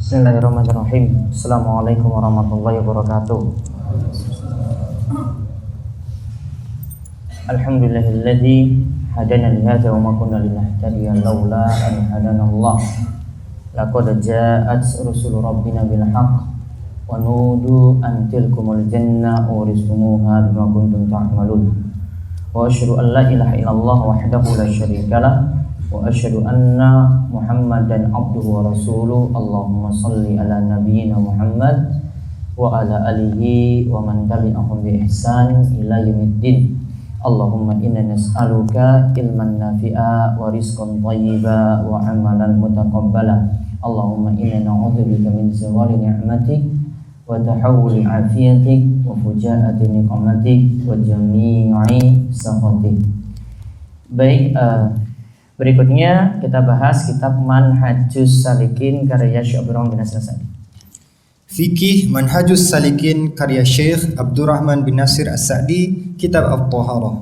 Bismillahirrahmanirrahim. Assalamualaikum warahmatullahi wabarakatuh. Alhamdulillahilladzi hadana li hadza wa ma kunna linahtadiya laula an hadana Allah. Laqad ja'at rusulu rabbina bil haqq wa nudu an tilkumul janna uristumuha bima kuntum ta'malun. Wa asyhadu an la ilaha illallah wahdahu la syarika lah wa asyhadu anna Muhammadan abduhu wa rasuluh. Allahumma salli ala nabiyyina Muhammad wa ala alihi wa man tabi'ahum bi ihsan ila yaumiddin. Allahumma inna nas'aluka ilman nafi'a wa rizqan thayyiba wa amalan mutaqabbala. Allahumma inna na'udzubika min zawali ni'matik wa tahawuli afiyatik wa fujaati niqmatik wa jami'i sakhatik. Baik, berikutnya kita bahas kitab Manhajus Salikin karya Syekh Abdurrahman bin Nasir As-Sa'di. Fikih Manhajus Salikin karya Syekh Abdurrahman bin Nasir As-Sa'di, kitab At-Thaharah.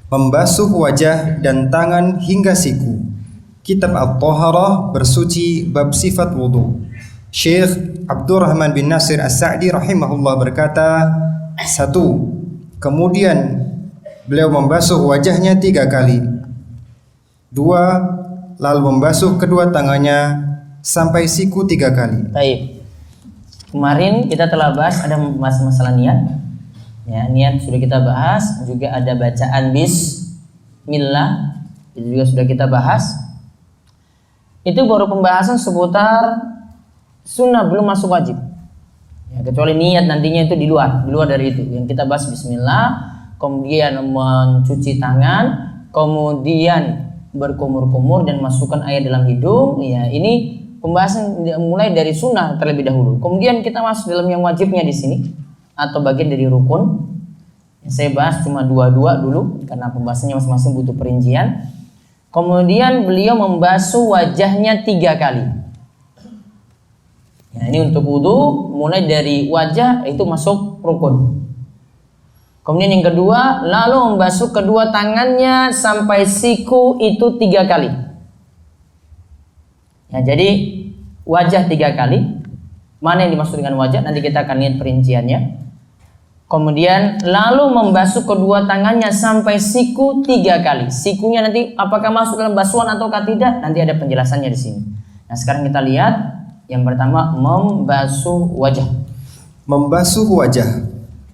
Membasuh wajah dan tangan hingga siku. Kitab At-Thaharah bersuci bab sifat wudu. Syekh Abdurrahman bin Nasir As-Sa'di rahimahullah berkata, 1. Kemudian beliau membasuh wajahnya 3 kali. 2. Lalu membasuh kedua tangannya sampai siku 3 kali. Baik. Kemarin kita telah bahas ada masalah niat. Ya, niat sudah kita bahas, juga ada bacaan bismillah itu juga sudah kita bahas. Itu baru pembahasan seputar sunnah, belum masuk wajib. Ya, kecuali niat nantinya itu di luar dari itu. Yang kita bahas bismillah, kemudian mencuci tangan, kemudian berkumur-kumur dan masukkan air dalam hidung. Ya, ini pembahasan mulai dari sunnah terlebih dahulu. Kemudian kita masuk dalam yang wajibnya di sini atau bagian dari rukun. Yang saya bahas cuma dua-dua dulu karena pembahasannya masing-masing butuh perincian. Kemudian beliau membasuh wajahnya 3 kali. Ya, ini untuk wudu mulai dari wajah itu masuk rukun. Kemudian yang kedua, lalu membasuh kedua tangannya sampai siku itu 3 kali. Ya, jadi wajah 3 kali. Mana yang dimaksud dengan wajah? Nanti kita akan lihat perinciannya. Kemudian lalu membasuh kedua tangannya sampai siku 3 kali. Sikunya nanti apakah masuk dalam basuhan ataukah tidak? Nanti ada penjelasannya di sini. Nah, sekarang kita lihat. Yang pertama, membasuh wajah. Membasuh wajah.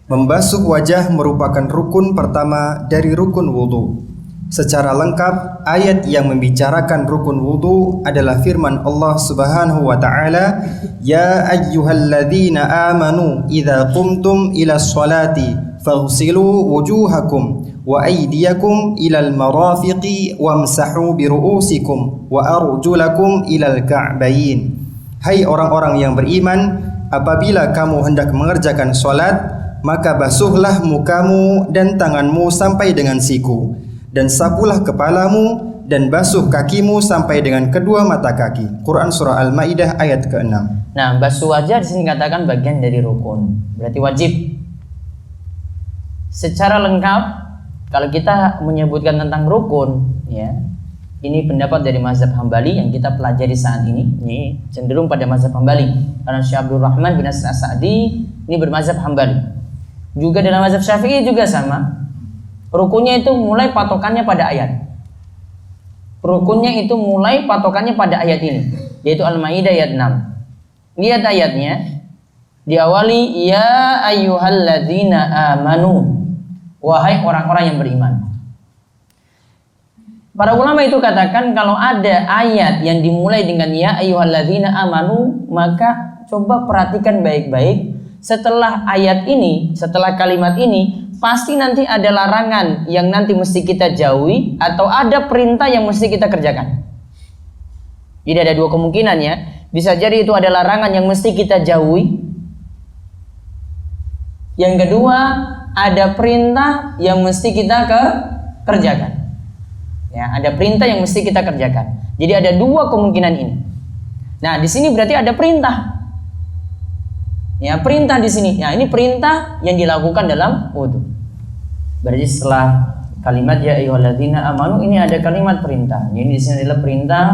Membasuh wajah merupakan rukun pertama dari rukun wudu. Secara lengkap, ayat yang membicarakan rukun wudu adalah firman Allah Subhanahu wa taala, "Ya ayyuhalladzina amanu idza qumtum ilas sholati faghsilu wujuhakum wa aydiyakum ilal marafiqi wamsahu biru'usikum wa arjulakum ilal ka'bayn." Hai orang-orang yang beriman, apabila kamu hendak mengerjakan sholat, maka basuhlah mukamu dan tanganmu sampai dengan siku, dan sapulah kepalamu dan basuh kakimu sampai dengan kedua mata kaki. Quran surah Al-Maidah ayat ke-6. Nah, basuh wajah di sini dikatakan bagian dari rukun, berarti wajib. Secara lengkap, kalau kita menyebutkan tentang rukun, ya, ini pendapat dari mazhab Hambali yang kita pelajari saat ini. Ini cenderung pada mazhab Hambali karena Syekh Abdurrahman bin Nasir As-Sa'di ini bermazhab Hambali. Juga dalam mazhab Syafi'i juga sama. Rukunnya itu mulai patokannya pada ayat. Rukunnya itu mulai patokannya pada ayat ini, yaitu Al-Maidah ayat 6. Lihat ayatnya. Diawali ya ayyuhalladzina amanu. Wahai orang-orang yang beriman. Para ulama itu katakan kalau ada ayat yang dimulai dengan ya ayyuhalladzina amanu, maka coba perhatikan baik-baik. Setelah ayat ini, setelah kalimat ini, pasti nanti ada larangan yang nanti mesti kita jauhi atau ada perintah yang mesti kita kerjakan. Jadi ada 2 kemungkinan ya. Bisa jadi itu ada larangan yang mesti kita jauhi. Yang kedua, ada perintah yang mesti kita kerjakan. Ya, ada perintah yang mesti kita kerjakan. Jadi ada 2 kemungkinan ini. Nah, di sini berarti ada perintah. Ya, perintah di sini. Ya, ini perintah yang dilakukan dalam wudu. Berarti setelah Kalimat ya ayyuhalladzina amanu ini ada kalimat perintah. Ini di sini adalah perintah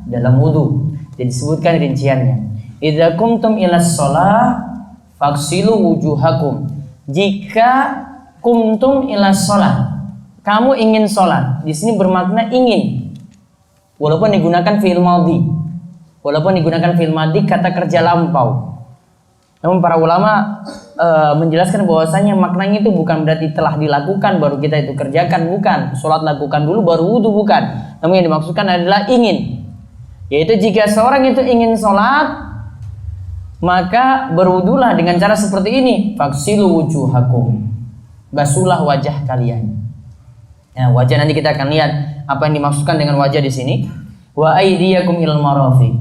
dalam wudu. Jadi disebutkan rinciannya. Idza kumtum ilas shalah faghsilu wujuhakum. Jika kumtum ilas shalah, kamu ingin sholat. Di sini bermakna ingin. Walaupun digunakan fi'il madhi. Walaupun digunakan fi'il madhi kata kerja lampau. Namun para ulama menjelaskan bahwasanya maknanya itu bukan berarti telah dilakukan baru kita itu kerjakan, bukan. Sholat lakukan dulu baru wudu, bukan. Namun yang dimaksudkan adalah ingin. Yaitu jika seorang itu ingin sholat, maka berwudulah dengan cara seperti ini. Faghsilu wujuhakum. Basuhlah wajah kalian. Nah, wajah nanti kita akan lihat apa yang dimaksudkan dengan wajah di sini. Wa aydiyakum ilal marafiq.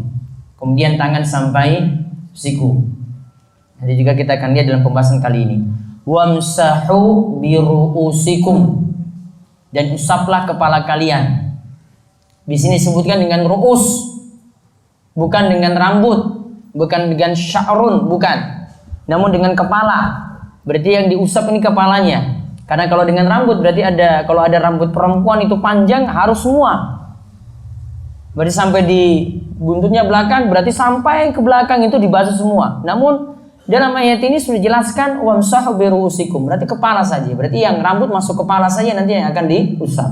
Kemudian tangan sampai siku. Nanti juga kita akan lihat dalam pembahasan kali ini. Wamsahu biru'usikum. Dan usaplah kepala kalian. Di sini disebutkan dengan ru'us, bukan dengan rambut, bukan dengan sya'run, bukan. Namun dengan kepala. Berarti yang diusap ini kepalanya. Karena kalau dengan rambut berarti kalau ada rambut perempuan itu panjang harus semua. Berarti sampai di buntutnya belakang, berarti sampai ke belakang itu dibasuh semua. Namun dalam ayat ini sudah dijelaskan wamsahu biru'usikum, berarti kepala saja. Berarti yang rambut masuk kepala saja nanti yang akan diusap.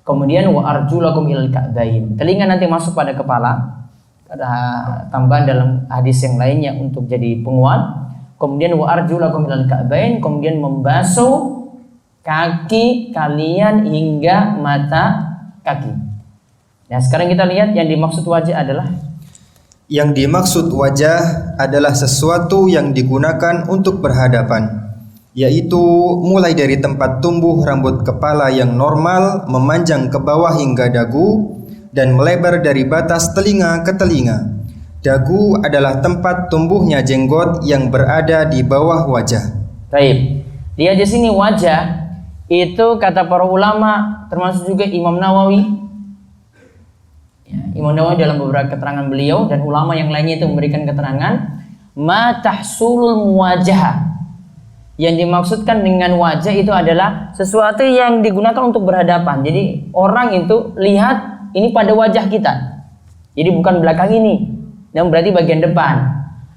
Kemudian wa arjulakum ilal ka'bain. Telinga nanti masuk pada kepala. Ada tambahan dalam hadis yang lainnya untuk jadi penguat. Kemudian wa arjulakum ilal ka'bain, kemudian membasuh kaki kalian hingga mata kaki. Nah, sekarang kita lihat yang dimaksud wajah adalah, yang dimaksud wajah adalah sesuatu yang digunakan untuk berhadapan, yaitu mulai dari tempat tumbuh rambut kepala yang normal memanjang ke bawah hingga dagu dan melebar dari batas telinga ke telinga. Dagu adalah tempat tumbuhnya jenggot yang berada di bawah wajah. Baik. Lihat di sini wajah itu kata para ulama termasuk juga Imam Nawawi. Imam Nawawi dalam beberapa keterangan beliau dan ulama yang lainnya itu memberikan keterangan ma tahsulul muwajah. Yang dimaksudkan dengan wajah itu adalah sesuatu yang digunakan untuk berhadapan. Jadi orang itu lihat ini pada wajah kita. Jadi bukan belakang ini, namun berarti bagian depan.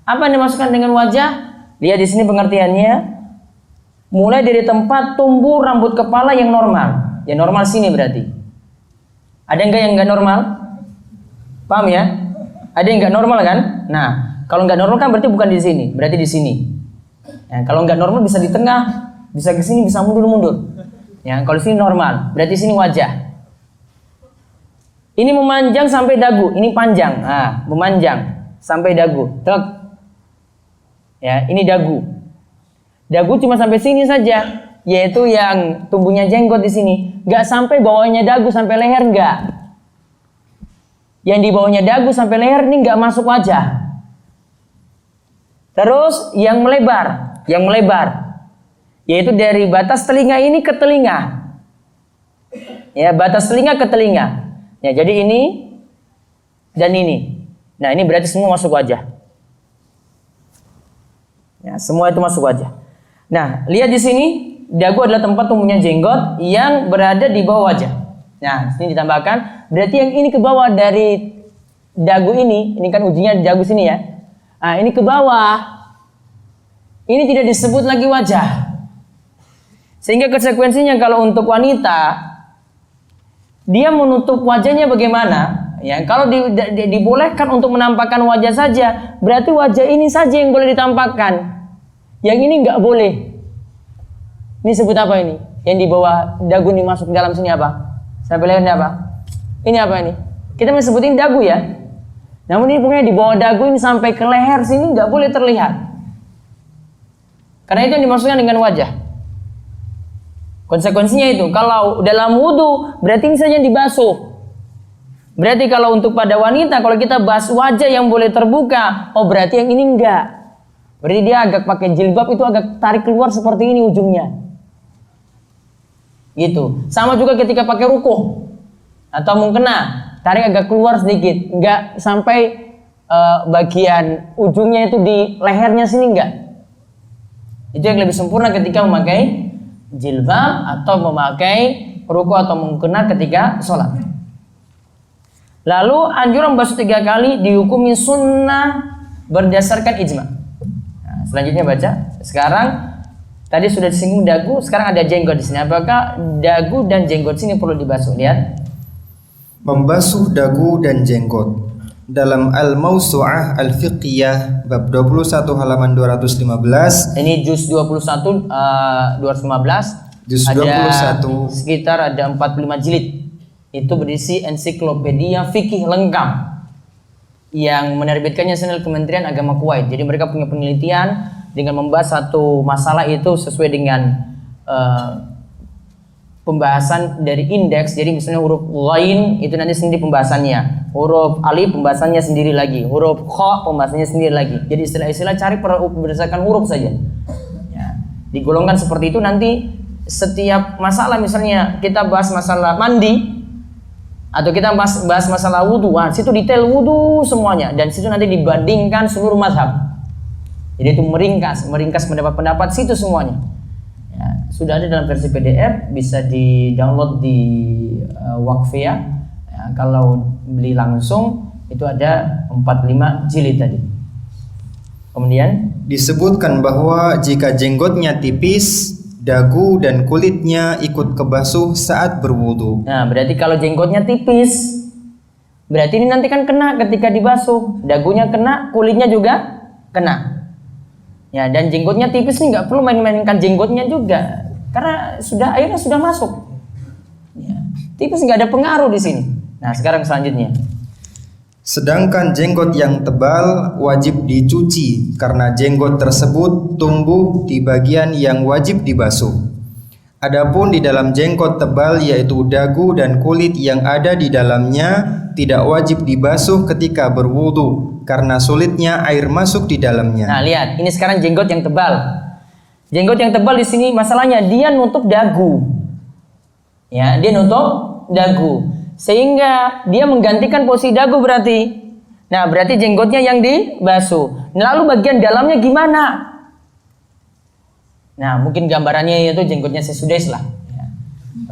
Apa yang dimaksudkan dengan wajah? Lihat di sini pengertiannya. Mulai dari tempat tumbuh rambut kepala yang normal. Yang normal sini berarti. Ada enggak yang enggak normal? Paham ya? Ada yang nggak normal kan? Nah, kalau nggak normal kan berarti bukan di sini, berarti di sini. Ya, kalau nggak normal bisa di tengah, bisa ke sini, bisa mundur-mundur. Ya, kalau di sini normal, berarti sini wajah. Ini memanjang sampai dagu, ini panjang. Nah, memanjang sampai dagu. Tek. Ya, ini dagu. Dagu cuma sampai sini saja, yaitu yang tumbuhnya jenggot di sini. Nggak sampai bawahnya dagu sampai leher, nggak. Yang di bawahnya dagu sampai leher ini nggak masuk wajah. Terus yang melebar, yaitu dari batas telinga ini ke telinga. Ya, batas telinga ke telinga. Ya, jadi ini dan ini. Nah, ini berarti semua masuk wajah. Ya, semua itu masuk wajah. Nah, lihat di sini, dagu adalah tempat tumbuhnya jenggot yang berada di bawah wajah. Nah, sini ditambahkan, berarti yang ini ke bawah dari dagu ini kan ujungnya di dagu sini ya. Nah, ini ke bawah. Ini tidak disebut lagi wajah. Sehingga konsekuensinya kalau untuk wanita, dia menutup wajahnya bagaimana? Ya, kalau dibolehkan untuk menampakkan wajah saja, berarti wajah ini saja yang boleh ditampakkan. Yang ini nggak boleh. Ini sebut apa ini? Yang di bawah dagu ini masuk dalam sini apa? Sampai leher ini apa? Ini apa ini? Kita mesebutin dagu ya. Namun ini pokoknya di bawah dagu ini sampai ke leher sini nggak boleh terlihat. Karena itu yang dimaksudkan dengan wajah. Konsekuensinya itu, kalau dalam wudu berarti ini saja yang dibasuh. Berarti kalau untuk pada wanita, kalau kita bahas wajah yang boleh terbuka, oh berarti yang ini enggak. Berarti dia agak pakai jilbab itu agak tarik keluar seperti ini ujungnya. Gitu. Sama juga ketika pakai rukuh atau mukena, tarik agak keluar sedikit, enggak sampai bagian ujungnya itu di lehernya sini enggak. Itu yang lebih sempurna ketika memakai jilbab atau memakai ruku atau mukena ketika sholat. Lalu anjuran membasuh 3 kali dihukumi sunnah berdasarkan ijma. Nah, selanjutnya baca. Sekarang tadi sudah disinggung dagu, sekarang ada jenggot di sini. Apakah dagu dan jenggot sini perlu dibasuh? Lihat. Membasuh dagu dan jenggot. Dalam Al-Mawsu'ah Al-Fiqhiyah bab 21 halaman 215. Ini juz 21 215. Juz ada 21. sekitar ada 45 jilid. Itu berisi ensiklopedia fikih lengkap yang menerbitkannya Senil Kementerian Agama Kuwait. Jadi mereka punya penelitian dengan membahas satu masalah itu sesuai dengan pembahasan dari indeks. Jadi misalnya huruf ghain itu nanti sendiri pembahasannya, huruf alif pembahasannya sendiri lagi, huruf kha pembahasannya sendiri lagi. Jadi istilah-istilah cari berdasarkan huruf saja ya, digolongkan seperti itu. Nanti setiap masalah, misalnya kita bahas masalah mandi atau kita bahas masalah wudhu, situ detail wudhu semuanya, dan situ nanti dibandingkan seluruh mazhab. Jadi itu meringkas pendapat-pendapat situ semuanya. Ya, sudah ada dalam versi PDF, bisa di-download di Waqfiyah. Ya, kalau beli langsung itu ada 45 jilid tadi. Kemudian disebutkan bahwa jika jenggotnya tipis, dagu dan kulitnya ikut kebasuh saat berwudu. Nah, berarti kalau jenggotnya tipis, berarti ini nanti kan kena ketika dibasuh. Dagunya kena, kulitnya juga kena. Ya, dan jenggotnya tipis nih nggak perlu main-mainkan jenggotnya juga, karena airnya sudah masuk. Ya, tipis nggak ada pengaruh di sini. Nah, sekarang selanjutnya. Sedangkan jenggot yang tebal wajib dicuci karena jenggot tersebut tumbuh di bagian yang wajib dibasuh. Adapun di dalam jenggot tebal yaitu dagu dan kulit yang ada di dalamnya tidak wajib dibasuh ketika berwudu karena sulitnya air masuk di dalamnya. Nah, lihat, ini sekarang jenggot yang tebal. Jenggot yang tebal di sini masalahnya dia nutup dagu. Ya, dia nutup dagu. Sehingga dia menggantikan posisi dagu berarti. Nah, berarti jenggotnya yang dibasuh. Lalu bagian dalamnya gimana? Nah, mungkin gambarannya itu jenggotnya Sesudais lah. Ya.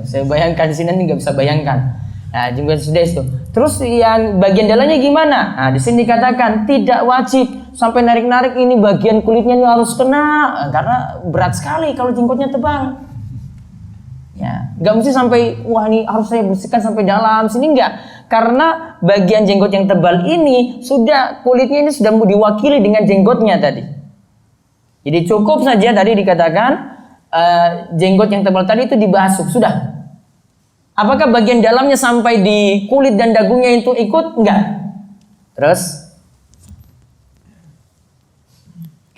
Saya bayangkan di sini nggak bisa bayangkan. Nah, jenggot Sesudais itu. Terus yang bagian dalamnya gimana? Nah, di sini dikatakan tidak wajib sampai narik-narik ini bagian kulitnya ini harus kena, karena berat sekali kalau jenggotnya tebal. Ya, nggak mesti sampai wah ini harus saya bersihkan sampai dalam sini, enggak, karena bagian jenggot yang tebal ini sudah kulitnya ini sudah diwakili dengan jenggotnya tadi. Jadi cukup saja tadi dikatakan jenggot yang tebal tadi itu dibasuh sudah. Apakah bagian dalamnya sampai di kulit dan dagunya itu ikut? Enggak. Terus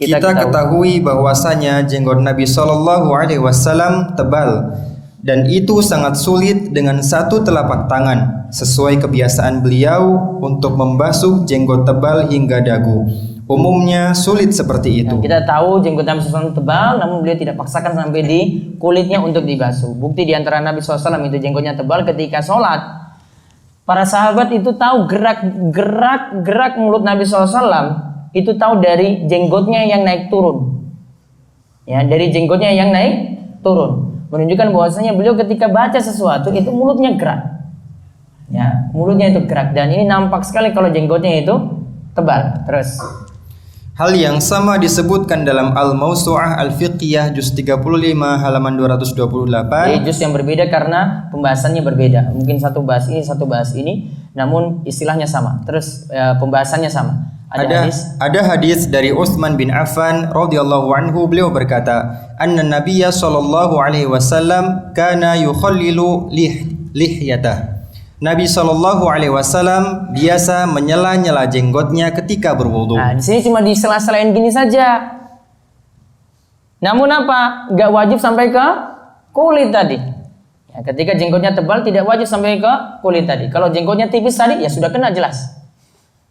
kita ketahui bahwasanya jenggot Nabi Shallallahu Alaihi Wasallam tebal. Dan itu sangat sulit dengan satu telapak tangan, sesuai kebiasaan beliau untuk membasuh jenggot tebal hingga dagu. Umumnya sulit seperti itu. Nah, kita tahu jenggot Nabi SAW tebal, namun beliau tidak paksakan sampai di kulitnya untuk dibasuh. Bukti di antara Nabi SAW itu jenggotnya tebal ketika sholat. Para sahabat itu tahu gerak mulut Nabi SAW, itu tahu dari jenggotnya yang naik turun. Ya, dari jenggotnya yang naik turun. Menunjukkan bahwasanya beliau ketika baca sesuatu itu mulutnya gerak. Ya, mulutnya itu gerak, dan ini nampak sekali kalau jenggotnya itu tebal. Terus hal yang sama disebutkan dalam Al-Mawsu'ah Al-Fiqhiyah juz 35 halaman 228. Jadi juz yang berbeda karena pembahasannya berbeda. Mungkin satu bahas ini, namun istilahnya sama. Terus pembahasannya sama. Ada hadis dari Utsman bin Affan radhiyallahu anhu, beliau berkata, "Anna Nabiyya sallallahu alaihi wasallam kana yukhallilu lihyatah." Nabi sallallahu alaihi wasallam biasa menyela-nyela jenggotnya ketika berwudu. Nah, di sini cuma disela-selain gini saja. Namun apa? Enggak wajib sampai ke kulit tadi. Ya, ketika jenggotnya tebal tidak wajib sampai ke kulit tadi. Kalau jenggotnya tipis tadi ya sudah kena jelas.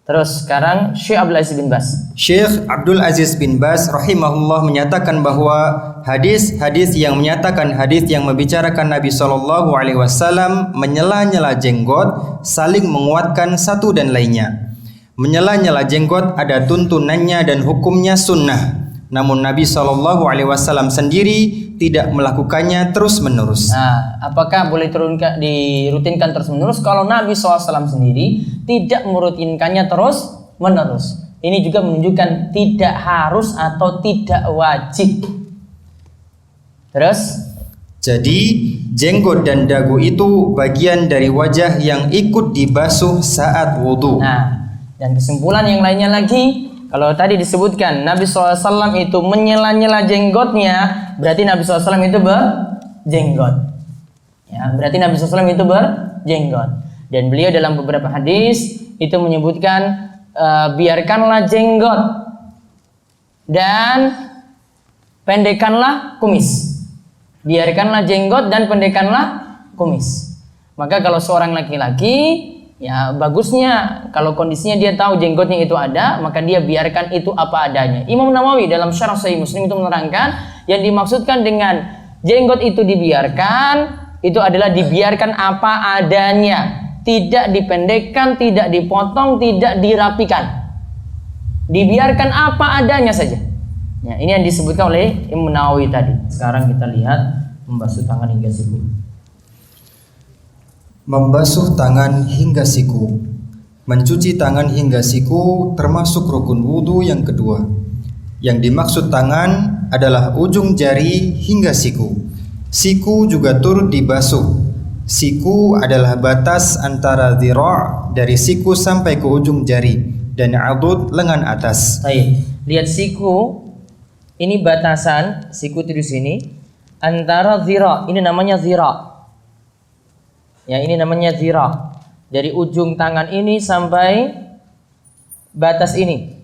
Terus sekarang Syekh Abdul Aziz bin Baz. Syekh Abdul Aziz bin Baz rahimahullah menyatakan bahwa hadis-hadis yang menyatakan hadis yang membicarakan Nabi Shallallahu Alaihi Wasallam menyela-nyela jenggot saling menguatkan satu dan lainnya. Menyela-nyela jenggot ada tuntunannya dan hukumnya sunnah. Namun Nabi SAW sendiri tidak melakukannya terus-menerus. Nah, apakah boleh dirutinkan terus-menerus? Kalau Nabi SAW sendiri tidak merutinkannya terus-menerus. Ini juga menunjukkan tidak harus atau tidak wajib. Terus? Jadi jenggot dan dagu itu bagian dari wajah yang ikut dibasuh saat wudhu. Nah, dan kesimpulan yang lainnya lagi, kalau tadi disebutkan Nabi SAW itu menyela-nyela jenggotnya, berarti Nabi SAW itu berjenggot. Ya, berarti Nabi SAW itu berjenggot. Dan beliau dalam beberapa hadis itu menyebutkan biarkanlah jenggot dan pendekkanlah kumis. Biarkanlah jenggot dan pendekkanlah kumis. Maka kalau seorang laki-laki, ya bagusnya kalau kondisinya dia tahu jenggotnya itu ada, maka dia biarkan itu apa adanya. Imam Nawawi dalam Syarah Sahih Muslim itu menerangkan yang dimaksudkan dengan jenggot itu dibiarkan, itu adalah dibiarkan apa adanya, tidak dipendekkan, tidak dipotong, tidak dirapikan. Dibiarkan apa adanya saja. Ya, ini yang disebutkan oleh Imam Nawawi tadi. Sekarang kita lihat membasuh tangan hingga siku. Membasuh tangan hingga siku. Mencuci tangan hingga siku termasuk rukun wudhu yang kedua. Yang dimaksud tangan adalah ujung jari hingga siku. Siku juga turut dibasuh. Siku adalah batas antara dhira' dari siku sampai ke ujung jari dan adud lengan atas. Baik, lihat siku. Ini batasan siku itu di sini antara dhira'. Ini namanya dhira'. Ya, ini namanya dhira'. Dari ujung tangan ini sampai batas ini.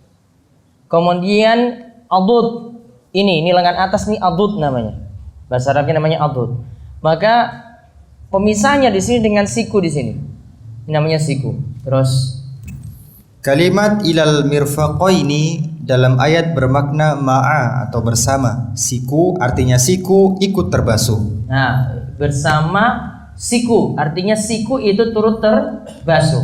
Kemudian adud. Ini lengan atas nih adud namanya. Bahasa Arabnya namanya adud. Maka pemisahnya di sini dengan siku di sini. Ini namanya siku. Terus kalimat ilal mirfaqaini dalam ayat bermakna ma'a atau bersama. Siku artinya siku ikut terbasuh. Nah, bersama siku artinya siku itu turut terbasuh.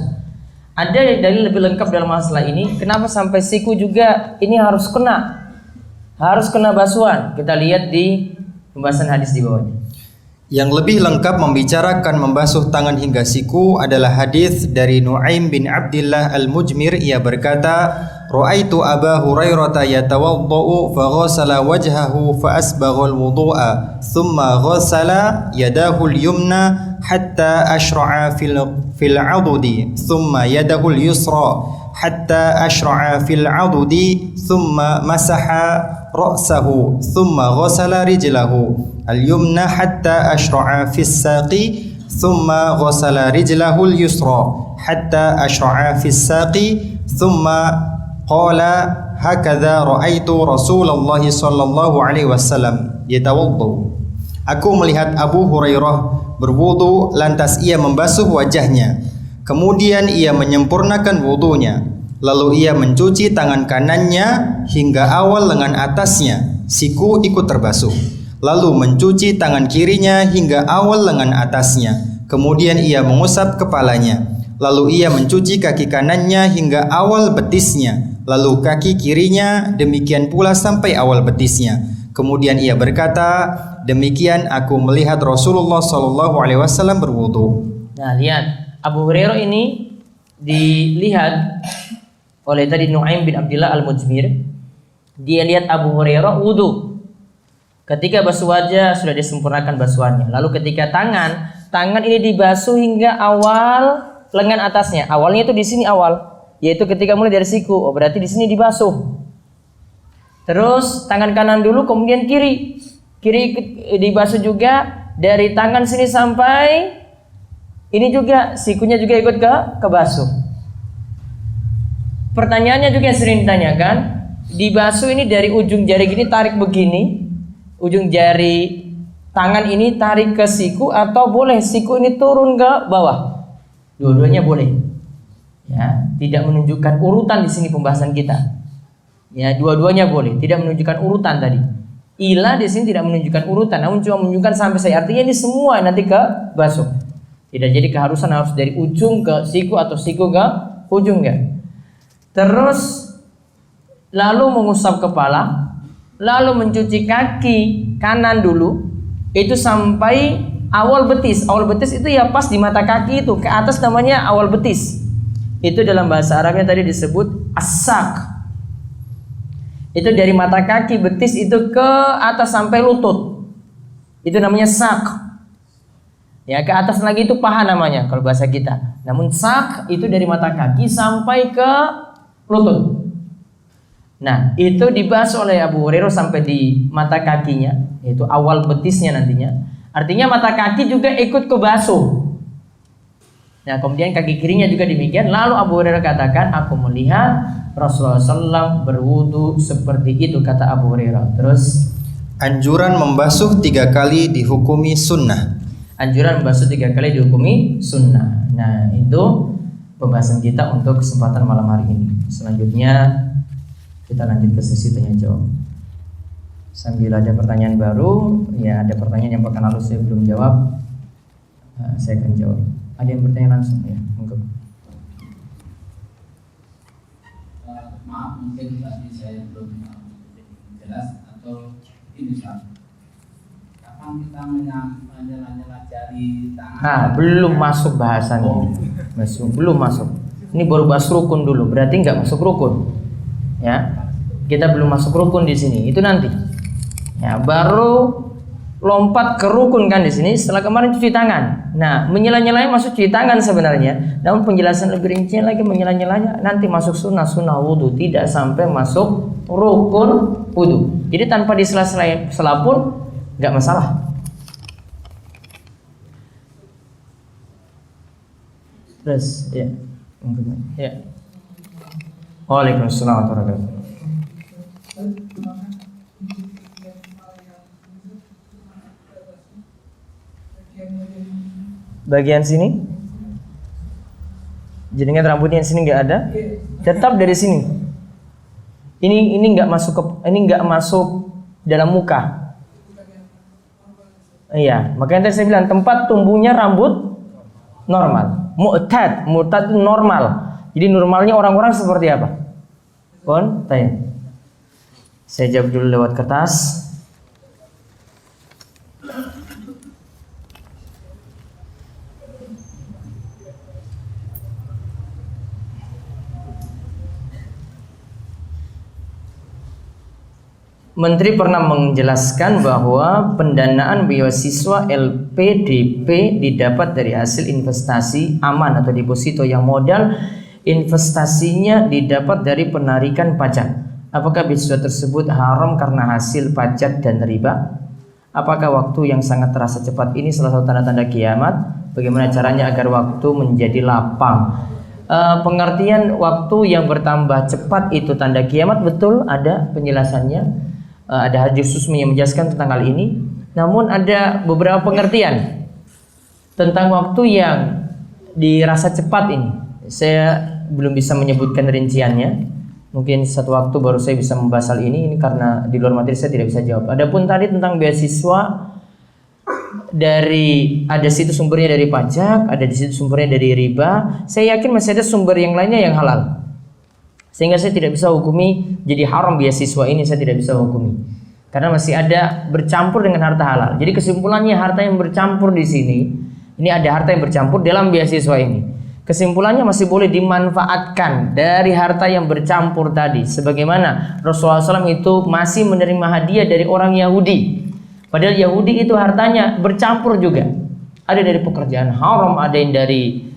Ada dalil lebih lengkap dalam masalah ini. Kenapa sampai siku juga ini harus kena basuhan? Kita lihat di pembahasan hadis di bawahnya. Yang lebih lengkap membicarakan membasuh tangan hingga siku adalah hadis dari Nu'aim bin Abdillah al-Mujmir. Ia berkata, "Ra'aitu Aba Hurairah yatawaddau fa ghassala wajhahu fa asbagha al-wudu'a, thumma ghassala yadahu al-yumna hatta ashra'a fil 'adudi, thumma yadahu al-yusra hatta ashra'a fil 'adudi, thumma masaha ra'sahu, thumma ghassala rijlahu al-yumna hatta ashra'a fis saqi, thumma ghassala rijlahu al-yusra hatta ashra'a fis saqi, thumma qala hakadha ra'aitu Rasulullah sallallahu alaihi wasallam yatawaddu." Aku melihat Abu Hurairah berwudu, lantas ia membasuh wajahnya. Kemudian ia menyempurnakan wudunya. Lalu ia mencuci tangan kanannya hingga awal lengan atasnya, siku ikut terbasuh. Lalu mencuci tangan kirinya hingga awal lengan atasnya. Kemudian ia mengusap kepalanya. Lalu ia mencuci kaki kanannya hingga awal betisnya. Lalu kaki kirinya, demikian pula sampai awal betisnya. Kemudian ia berkata, "Demikian aku melihat Rasulullah SAW berwudu." Nah, lihat Abu Hurairah ini dilihat oleh tadi Nu'aim bin Abdillah al-Mujmir. Dia lihat Abu Hurairah wudu. Ketika basuh wajah sudah disempurnakan basuhannya. Lalu ketika tangan ini dibasuh hingga awal lengan atasnya. Awalnya itu di sini awal, yaitu ketika mulai dari siku. Oh, berarti di sini dibasuh. Terus tangan kanan dulu, kemudian kiri. Kiri dibasuh juga dari tangan sini sampai ini juga sikunya juga ikut ke basuh. Pertanyaannya juga yang sering ditanyakan, dibasuh ini dari ujung jari gini tarik begini, ujung jari tangan ini tarik ke siku, atau boleh siku ini turun ke bawah? Dua-duanya boleh. Ya, tidak menunjukkan urutan di sini pembahasan kita. Ya, dua-duanya boleh, tidak menunjukkan urutan tadi. Ila di sini tidak menunjukkan urutan, namun cuma menunjukkan sampai saya. Artinya ini semua nanti ke basuh. Tidak jadi keharusan harus dari ujung ke siku atau siku ke ujung, enggak. Terus lalu mengusap kepala, lalu mencuci kaki kanan dulu, itu sampai awal betis. Awal betis itu ya pas di mata kaki itu, ke atas namanya awal betis. Itu dalam bahasa Arabnya tadi disebut as-sak. Itu dari mata kaki betis itu ke atas sampai lutut. Itu namanya sak. Ya, ke atas lagi itu paha namanya kalau bahasa kita. Namun sak itu dari mata kaki sampai ke lutut. Nah, itu dibahas oleh Abu Hurairah sampai di mata kakinya, yaitu awal betisnya nantinya. Artinya mata kaki juga ikut kebasuh. Nah, kemudian kaki kirinya juga demikian. Lalu Abu Hurairah katakan, aku melihat Rasulullah SAW berwudu seperti itu, kata Abu Hurairah. Terus, anjuran membasuh 3 kali dihukumi sunnah. Anjuran membasuh 3 kali dihukumi sunnah. Nah, itu pembahasan kita untuk kesempatan malam hari ini. Selanjutnya kita lanjut ke sesi tanya jawab. Sambil ada pertanyaan baru, ya ada pertanyaan yang pekan lalu saya belum jawab, saya akan jawab. Ada yang bertanya langsung ya? Monggo. Maaf, mungkin tadi saya belum jelas atau ini Ustaz. Kapan kita menyela-nyela jari tangan? Belum masuk bahasannya. Belum masuk. Ini baru bahas rukun dulu, berarti nggak masuk rukun. Ya, kita belum masuk rukun di sini. Itu nanti. Ya, baru lompat ke rukun kan di sini setelah kemarin cuci tangan. Nah, menyela-nyelanya masuk cuci tangan sebenarnya. Namun penjelasan lebih rinci lagi menyela-nyelanya nanti masuk sunnah wudu, tidak sampai masuk rukun wudu. Jadi tanpa disela-sela pun nggak masalah. Terus ya. Ya. Waalaikumsalam warahmatullahi wabarakatuh. Bagian sini, jaringan rambutnya yang sini nggak ada, tetap dari sini. Ini nggak masuk ke, ini nggak masuk dalam muka. Iya, makanya tadi saya bilang tempat tumbuhnya rambut normal, mu'tad itu normal. Jadi normalnya orang-orang seperti apa? Tanya. Saya jawab dulu lewat kertas. Menteri pernah menjelaskan bahwa pendanaan beasiswa LPDP didapat dari hasil investasi aman atau deposito yang modal investasinya didapat dari penarikan pajak. Apakah beasiswa tersebut haram karena hasil pajak dan riba? Apakah waktu yang sangat terasa cepat ini salah satu tanda-tanda kiamat? Bagaimana caranya agar waktu menjadi lapang? Pengertian waktu yang bertambah cepat itu tanda kiamat, betul ada penjelasannya. Ada hadis khusus yang menjelaskan tentang hal ini. Namun ada beberapa pengertian tentang waktu yang dirasa cepat ini. Saya belum bisa menyebutkan rinciannya. Mungkin satu waktu baru saya bisa membahas hal ini karena di luar materi saya tidak bisa jawab. Adapun tadi tentang beasiswa, dari ada situs sumbernya dari pajak, ada di situs sumbernya dari riba. Saya yakin masih ada sumber yang lainnya yang halal. Sehingga saya tidak bisa hukumi jadi haram beasiswa ini, saya tidak bisa hukumi. Karena masih ada bercampur dengan harta halal. Jadi kesimpulannya harta yang bercampur di sini, ini ada harta yang bercampur dalam beasiswa ini. Kesimpulannya masih boleh dimanfaatkan dari harta yang bercampur tadi. Sebagaimana Rasulullah SAW itu masih menerima hadiah dari orang Yahudi. Padahal Yahudi itu hartanya bercampur juga. Ada dari pekerjaan haram, ada yang dari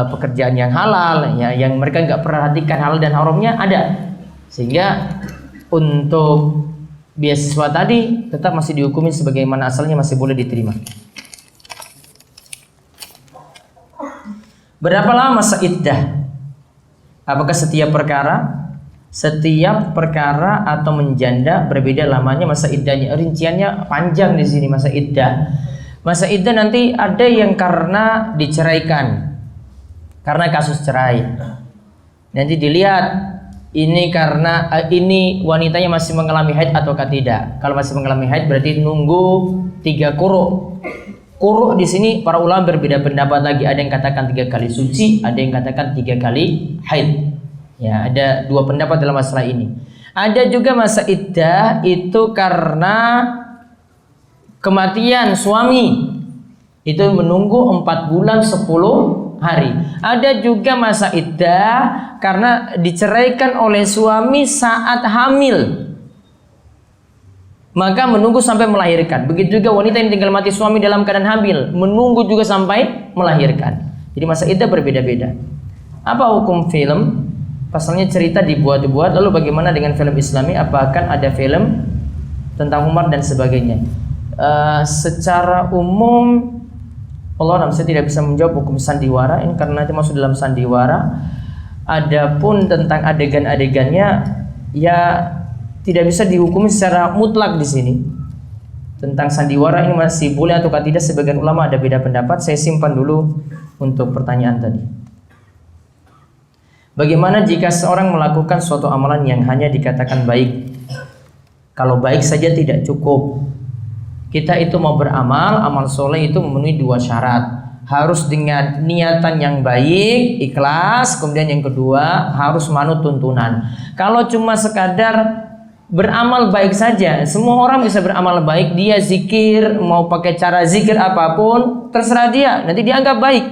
pekerjaan yang halal, ya, yang mereka nggak perhatikan halal dan haramnya ada. Sehingga untuk beasiswa tadi tetap masih dihukumi sebagaimana asalnya, masih boleh diterima. Berapa lama masa iddah? Apakah setiap perkara atau menjanda berbeda lamanya masa iddahnya? Rinciannya panjang di sini masa iddah. Masa iddah nanti ada yang karena diceraikan, karena kasus cerai. Nanti dilihat ini karena ini wanitanya masih mengalami haid ataukah tidak. Kalau masih mengalami haid berarti nunggu 3 quru. Quru di sini para ulama berbeda pendapat lagi. Ada yang katakan 3 kali suci, ada yang katakan 3 kali haid. Ya, ada 2 pendapat dalam masalah ini. Ada juga masa iddah itu karena kematian suami, itu menunggu 4 bulan 10 hari. Ada juga masa iddah karena diceraikan oleh suami saat hamil, maka menunggu sampai melahirkan. Begitu juga wanita yang tinggal mati suami dalam keadaan hamil, menunggu juga sampai melahirkan. Jadi masa iddah berbeda-beda. Apa hukum film? Pasalnya cerita dibuat-buat. Lalu bagaimana dengan film Islami? Apakah ada film tentang Umar dan sebagainya? Secara umum Allah, saya tidak bisa menjawab hukum sandiwara ini karena itu masuk dalam sandiwara. Adapun tentang adegan-adegannya, ya tidak bisa dihukumi secara mutlak di sini. Tentang sandiwara ini masih boleh atau tidak, sebagian ulama ada beda pendapat. Saya simpan dulu untuk pertanyaan tadi. Bagaimana jika seorang melakukan suatu amalan yang hanya dikatakan baik? Kalau baik saja tidak cukup. Kita itu mau beramal, amal soleh itu memenuhi 2 syarat. Harus dengan niatan yang baik, ikhlas. Kemudian yang kedua, harus manut tuntunan. Kalau cuma sekadar beramal baik saja, semua orang bisa beramal baik. Dia zikir, mau pakai cara zikir apapun, terserah dia, nanti dianggap baik.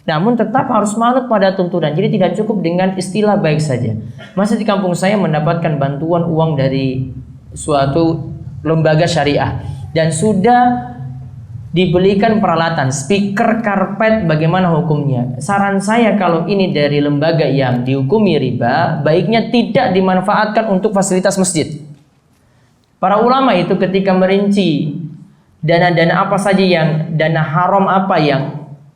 Namun tetap harus manut pada tuntunan. Jadi tidak cukup dengan istilah baik saja. Masih di kampung saya mendapatkan bantuan uang dari suatu lembaga syariah, dan sudah dibelikan peralatan speaker, karpet. Bagaimana hukumnya? Saran saya, kalau ini dari lembaga yang dihukumi riba, baiknya tidak dimanfaatkan untuk fasilitas masjid. Para ulama itu ketika merinci dana-dana apa saja yang dana haram, apa yang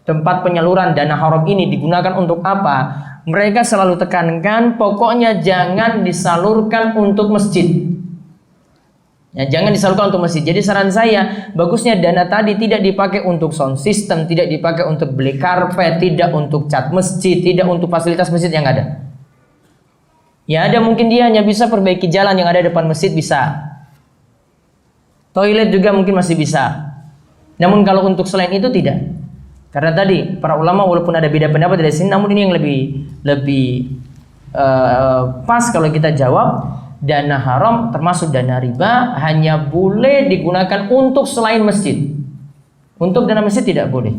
tempat penyaluran dana haram ini digunakan untuk apa, mereka selalu tekankan pokoknya jangan disalurkan untuk masjid. Ya, jangan disalurkan untuk masjid. Jadi saran saya, bagusnya dana tadi tidak dipakai untuk sound system, tidak dipakai untuk beli karpet, tidak untuk cat masjid, tidak untuk fasilitas masjid yang ada. Ya ada mungkin dia hanya bisa perbaiki jalan yang ada depan masjid, bisa. Toilet juga mungkin masih bisa. Namun kalau untuk selain itu tidak. Karena tadi para ulama walaupun ada beda pendapat dari sini, namun ini yang lebih pas kalau kita jawab, dana haram termasuk dana riba hanya boleh digunakan untuk selain masjid. Untuk dana masjid tidak boleh.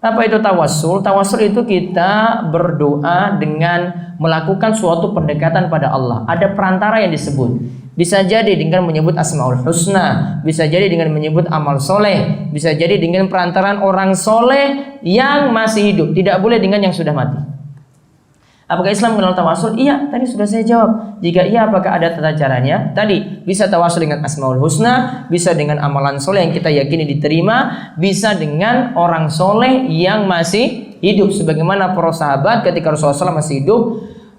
Apa itu tawassul? Tawassul itu kita berdoa dengan melakukan suatu pendekatan pada Allah. Ada perantara yang disebut. Bisa jadi dengan menyebut Asmaul Husna, bisa jadi dengan menyebut amal soleh, bisa jadi dengan perantaraan orang soleh yang masih hidup. Tidak boleh dengan yang sudah mati. Apakah Islam mengenal tawasul? Iya, tadi sudah saya jawab. Jika iya, apakah ada tata caranya? Tadi bisa tawasul dengan Asmaul Husna, bisa dengan amalan soleh yang kita yakini diterima, bisa dengan orang soleh yang masih hidup. Sebagaimana para sahabat ketika Rasulullah SAW masih hidup,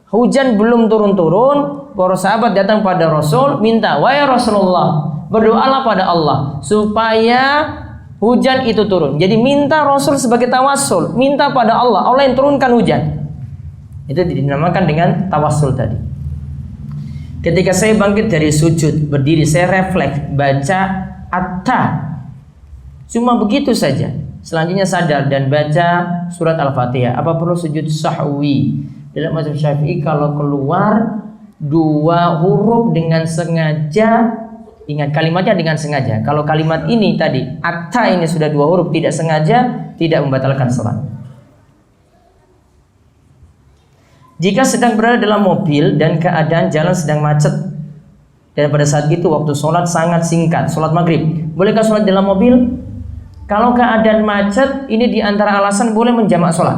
hujan belum turun-turun, para sahabat datang pada Rasul, minta, wahai Rasulullah, berdoalah pada Allah supaya hujan itu turun. Jadi minta Rasul sebagai tawassul, minta pada Allah, Allah yang turunkan hujan. Itu dinamakan dengan tawassul tadi. Ketika saya bangkit dari sujud, berdiri, saya refleks baca At-Ta, cuma begitu saja. Selanjutnya sadar dan baca surat Al-Fatihah. Apa perlu sujud sahwi? Dalam mazhab Syafi'i kalau keluar 2 huruf dengan sengaja, ingat kalimatnya dengan sengaja. Kalau kalimat ini tadi At-Ta ini sudah 2 huruf tidak sengaja, tidak membatalkan salat. Jika sedang berada dalam mobil dan keadaan jalan sedang macet, dan pada saat itu waktu sholat sangat singkat, sholat maghrib, bolehkah sholat dalam mobil? Kalau keadaan macet, ini diantara alasan boleh menjamak sholat.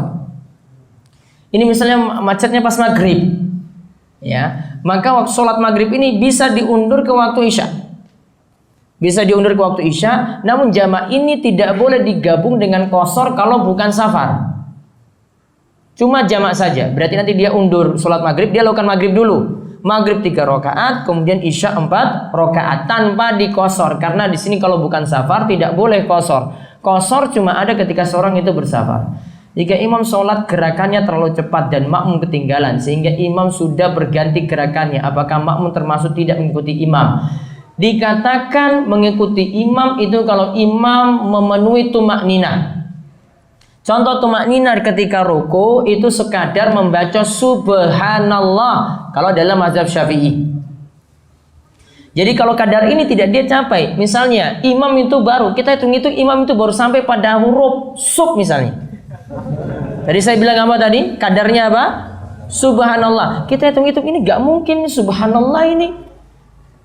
Ini misalnya macetnya pas maghrib, ya, maka waktu sholat maghrib ini bisa diundur ke waktu isya. Bisa diundur ke waktu isya, namun jamak ini tidak boleh digabung dengan qashar kalau bukan safar. Cuma jamak saja, berarti nanti dia undur sholat maghrib, dia lakukan maghrib dulu. Maghrib 3 rakaat, kemudian isya 4 rakaat tanpa dikosor. Karena di sini kalau bukan safar tidak boleh kosor. Kosor cuma ada ketika seorang itu bersafar. Jika imam sholat gerakannya terlalu cepat dan makmum ketinggalan sehingga imam sudah berganti gerakannya, apakah makmum termasuk tidak mengikuti imam? Dikatakan mengikuti imam itu kalau imam memenuhi tumakninah. Contoh tumakninah ketika ruku itu sekadar membaca subhanallah kalau dalam mazhab Syafi'i. Jadi kalau kadar ini tidak dia capai, misalnya imam itu baru, kita hitung-hitung imam itu baru sampai pada huruf sub misalnya. Tadi saya bilang apa tadi? Kadarnya apa? Subhanallah. Kita hitung-hitung ini gak mungkin subhanallah ini.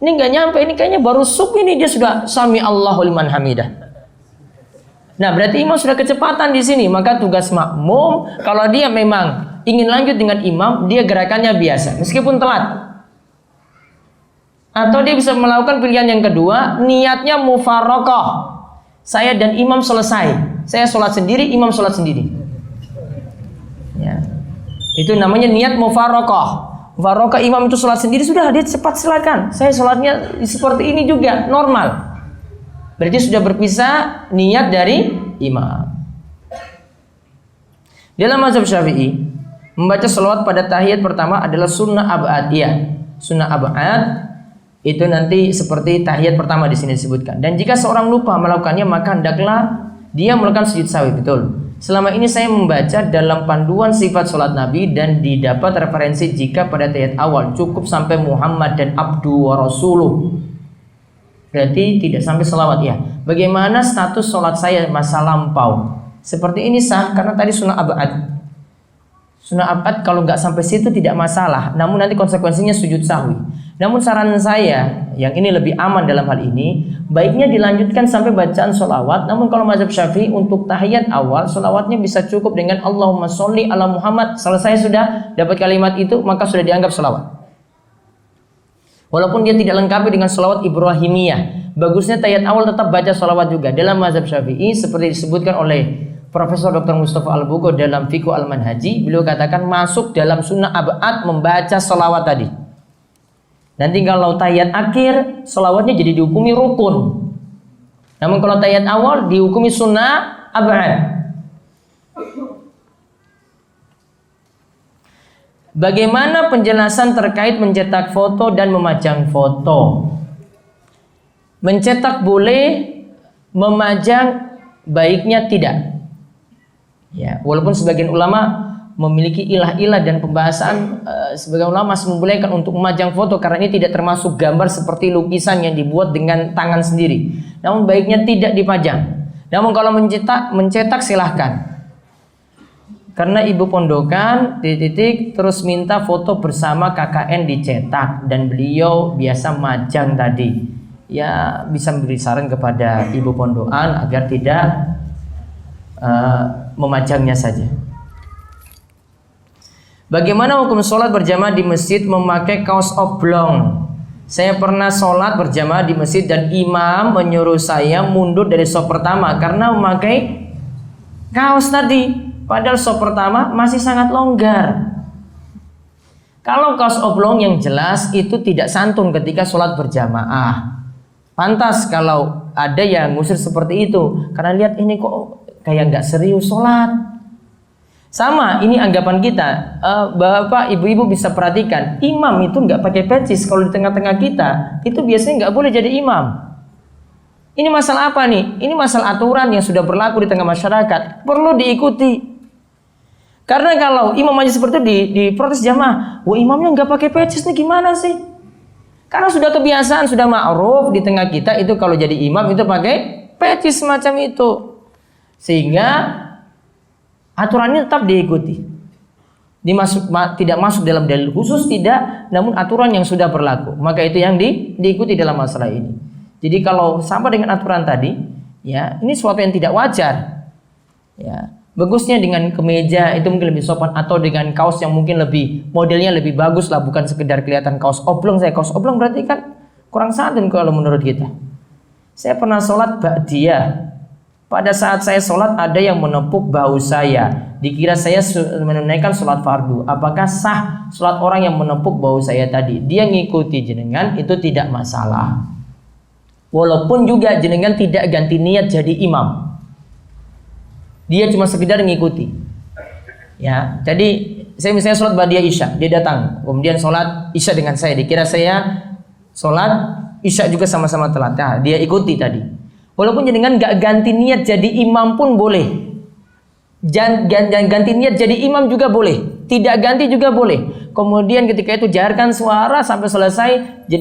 Ini gak nyampe, ini kayaknya baru sub ini dia sudah sami Allahu liman hamidah. Nah, berarti imam sudah kecepatan di sini, maka tugas makmum kalau dia memang ingin lanjut dengan imam, dia gerakannya biasa meskipun telat. Atau dia bisa melakukan pilihan yang kedua, niatnya mufaraqah. Saya dan imam selesai. Saya sholat sendiri, imam sholat sendiri. Ya. Itu namanya niat mufaraqah. Mufaraqah, imam itu sholat sendiri, sudah dia cepat silakan. Saya sholatnya seperti ini juga, normal. Berarti sudah berpisah niat dari imam. Dalam mazhab Syafi'i, membaca sholawat pada tahiyat pertama adalah sunnah ab'adiyah. Sunnah ab'ad itu nanti seperti tahiyat pertama di sini disebutkan. Dan jika seorang lupa melakukannya, maka hendaklah dia melakukan sujud sahwi. Betul. Selama ini saya membaca dalam panduan sifat sholat Nabi dan didapat referensi jika pada tahiyat awal cukup sampai Muhammad dan abdu wa rasuluh. Berarti tidak sampai selawat ya. Bagaimana status sholat saya masa lampau? Seperti ini sah karena tadi sunnah abad. Sunnah abad kalau nggak sampai situ tidak masalah. Namun nanti konsekuensinya sujud sahwi. Namun saran saya yang ini lebih aman dalam hal ini, baiknya dilanjutkan sampai bacaan sholawat. Namun kalau mazhab Syafi'i untuk tahiyat awal sholawatnya bisa cukup dengan Allahumma sholli ala Muhammad. Selesai sudah dapat kalimat itu maka sudah dianggap sholawat. Walaupun dia tidak lengkapi dengan sholawat Ibrahimiyah, bagusnya tahiyat awal tetap baca sholawat juga. Dalam mazhab Syafi'i seperti disebutkan oleh Profesor Dr. Mustafa Al-Buko dalam Fiqh Al-Manhaji, beliau katakan masuk dalam sunnah ab'ad membaca sholawat tadi. Nanti kalau tahiyat akhir, sholawatnya jadi dihukumi rukun. Namun kalau tahiyat awal dihukumi sunnah ab'ad. Bagaimana penjelasan terkait mencetak foto dan memajang foto? Mencetak boleh, memajang baiknya tidak. Ya, walaupun sebagian ulama memiliki ilah-ilah dan pembahasan sebagian ulama masih membolehkan untuk memajang foto karena ini tidak termasuk gambar seperti lukisan yang dibuat dengan tangan sendiri. Namun baiknya tidak dipajang. Namun kalau mencetak silahkan. Karena ibu pondokan titik terus minta foto bersama KKN dicetak dan beliau biasa majang tadi. Ya bisa memberi saran kepada ibu pondokan agar tidak memajangnya saja. Bagaimana hukum sholat berjamaah di masjid memakai kaos oblong? Saya pernah sholat berjamaah di masjid dan imam menyuruh saya mundur dari saf pertama karena memakai kaos tadi. Padahal saf pertama masih sangat longgar. Kalau kaos oblong yang jelas itu tidak santun ketika sholat berjamaah. Pantas kalau ada yang ngusir seperti itu karena lihat ini kok kayak nggak serius sholat. Sama, ini anggapan kita. Bapak, ibu-ibu bisa perhatikan, imam itu nggak pakai peci. Kalau di tengah-tengah kita, itu biasanya nggak boleh jadi imam. Ini masalah apa nih? Ini masalah aturan yang sudah berlaku di tengah masyarakat, perlu diikuti. Karena kalau imam aja seperti itu di protes jamaah, wah imamnya nggak pakai peci nih gimana sih? Karena sudah kebiasaan, sudah ma'ruf di tengah kita itu kalau jadi imam itu pakai peci semacam itu, sehingga aturannya tetap diikuti. Tidak masuk dalam dalil khusus tidak, namun aturan yang sudah berlaku. Maka itu yang diikuti dalam masalah ini. Jadi kalau sama dengan aturan tadi, ya ini sesuatu yang tidak wajar. Ya, bagusnya dengan kemeja itu mungkin lebih sopan atau dengan kaos yang mungkin lebih modelnya lebih bagus lah, bukan sekedar kelihatan kaos oblong. Kaos oblong berarti kan kurang santun kalau menurut kita. Saya pernah sholat ba'diyah. Pada saat saya sholat ada yang menepuk bahu saya. Dikira saya menunaikan sholat fardu. Apakah sah sholat orang yang menepuk bahu saya tadi? Dia ngikuti jenengan itu tidak masalah. Walaupun juga jenengan tidak ganti niat jadi imam. Dia cuma sekedar ngikuti. Ya, jadi saya misalnya sholat ba'diyah isya, dia datang, kemudian sholat isya dengan saya. Dikira saya sholat isya juga sama-sama telat. Nah, dia ikuti tadi. Walaupun jenengan gak ganti niat jadi imam pun boleh. Ganti niat jadi imam juga boleh, tidak ganti juga boleh. Kemudian ketika itu jaharkan suara sampai selesai,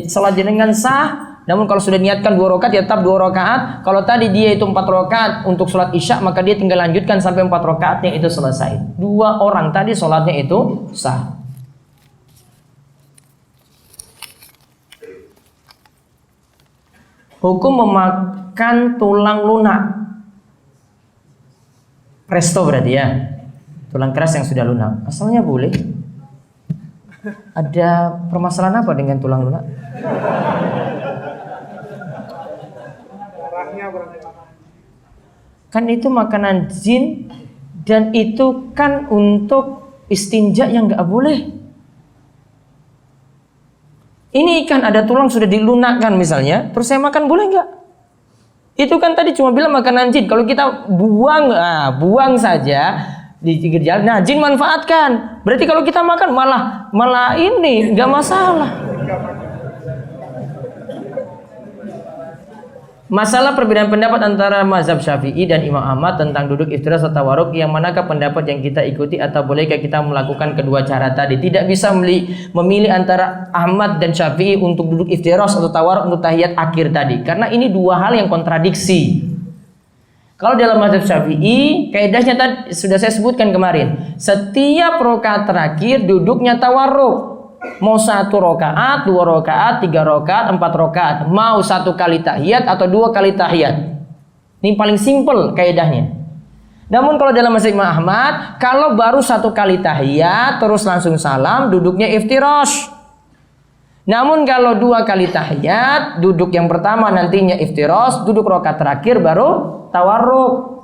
salat jenengan sah. Namun kalau sudah niatkan 2 rakaat ya tetap 2 rakaat. Kalau tadi dia itu 4 rakaat untuk sholat isya, maka dia tinggal lanjutkan sampai 4 rakaatnya itu selesai. 2 orang tadi sholatnya itu sah. Hukum memakan tulang lunak. Presto berarti ya. Tulang keras yang sudah lunak. Asalnya boleh. Ada permasalahan apa dengan tulang lunak? Kan itu makanan jin dan itu kan untuk istinja yang nggak boleh. Ini ikan ada tulang sudah dilunakkan misalnya, terus saya makan boleh nggak? Itu kan tadi cuma bilang makanan jin. Kalau kita buang saja di pinggir jalan, nah jin manfaatkan. Berarti kalau kita makan malah ini nggak masalah. Masalah perbedaan pendapat antara mazhab Syafi'i dan Imam Ahmad tentang duduk iftirash atau tawarruk, yang manakah pendapat yang kita ikuti atau bolehkah kita melakukan kedua cara tadi? Tidak bisa memilih antara Ahmad dan Syafi'i untuk duduk iftirash atau tawarruk untuk tahiyat akhir tadi, karena ini dua hal yang kontradiksi. Kalau dalam mazhab Syafi'i, kaidahnya tadi sudah saya sebutkan kemarin. Setiap rakaat terakhir duduknya tawarruk. Mau 1 rakaat, 2 rakaat, 3 rakaat, 4 rakaat, mau 1 kali tahiyat atau 2 kali tahiyat. Ini paling simpel kaidahnya. Namun kalau dalam mazhab Imam Ahmad, kalau baru 1 kali tahiyat terus langsung salam, duduknya iftirash. Namun kalau 2 kali tahiyat, duduk yang pertama nantinya iftirash, duduk rakaat terakhir baru tawarruk.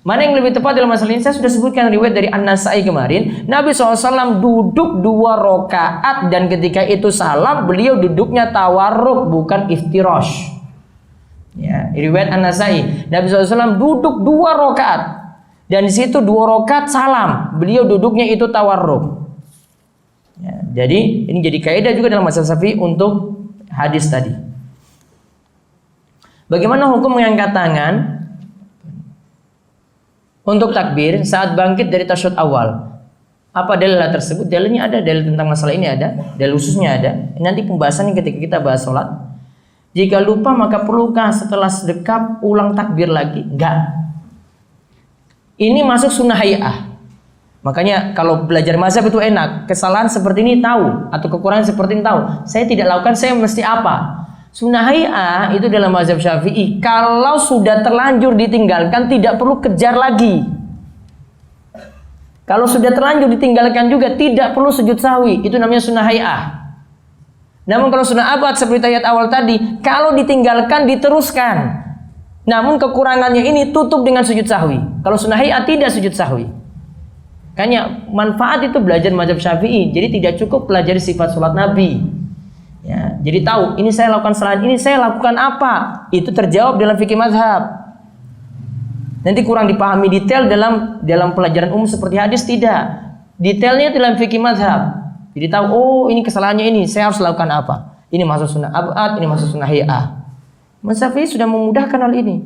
Mana yang lebih tepat dalam masalah ini? Saya sudah sebutkan riwayat dari An-Nasai kemarin. Nabi SAW duduk 2 rakaat dan ketika itu salam, beliau duduknya tawarruk bukan iftirash. Ya, riwayat An-Nasai. Nabi SAW duduk 2 rakaat dan di situ 2 rakaat salam, beliau duduknya itu tawarruk. Ya, jadi ini jadi kaidah juga dalam mazhab Syafi'i untuk hadis tadi. Bagaimana hukum mengangkat tangan untuk takbir saat bangkit dari tasyahud awal? Apa dalil tersebut? Dalilnya ada, dalil tentang masalah ini ada, dalil khususnya ada. Nanti pembahasannya ketika kita bahas sholat. Jika lupa maka perlukah setelah sedekap ulang takbir lagi? Enggak. Ini masuk sunnah hay'ah. Makanya kalau belajar mazhab itu enak. Kesalahan seperti ini tahu atau kekurangan seperti ini tahu. Saya tidak lakukan, saya mesti apa? Sunnah hay'ah itu dalam mazhab Syafi'i, kalau sudah terlanjur ditinggalkan tidak perlu kejar lagi. Kalau sudah terlanjur ditinggalkan juga tidak perlu sujud sahwi. Itu namanya sunnah hay'ah. Namun kalau sunnah abad seperti ayat awal tadi, kalau ditinggalkan diteruskan. Namun kekurangannya ini tutup dengan sujud sahwi. Kalau sunnah hay'ah tidak sujud sahwi. Makanya manfaat itu belajar mazhab Syafi'i. Jadi tidak cukup pelajari sifat sholat Nabi. Ya, jadi tahu ini saya lakukan selain ini saya lakukan apa, itu terjawab dalam fikih mazhab. Nanti kurang dipahami detail dalam pelajaran umum seperti hadis, tidak. Detailnya dalam fikih mazhab. Jadi tahu, oh ini kesalahannya ini, saya harus lakukan apa. Ini masuk sunnah abad, ini masuk sunnah hay'ah. Mazhab Syafi'i sudah memudahkan hal ini.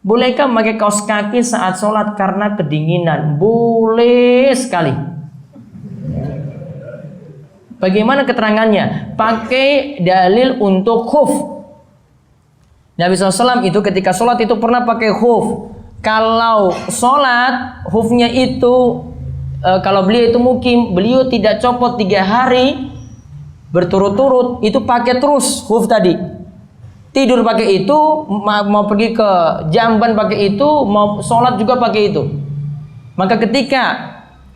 Bolehkah memakai kaos kaki saat sholat karena kedinginan? Boleh sekali. Bagaimana keterangannya? Pakai dalil untuk khuf. Nabi SAW itu ketika sholat itu pernah pakai khuf. Kalau sholat, khufnya itu kalau beliau itu mukim, beliau tidak copot 3 hari berturut-turut, itu pakai terus khuf tadi. Tidur pakai itu, mau pergi ke jamban pakai itu, mau sholat juga pakai itu. Maka ketika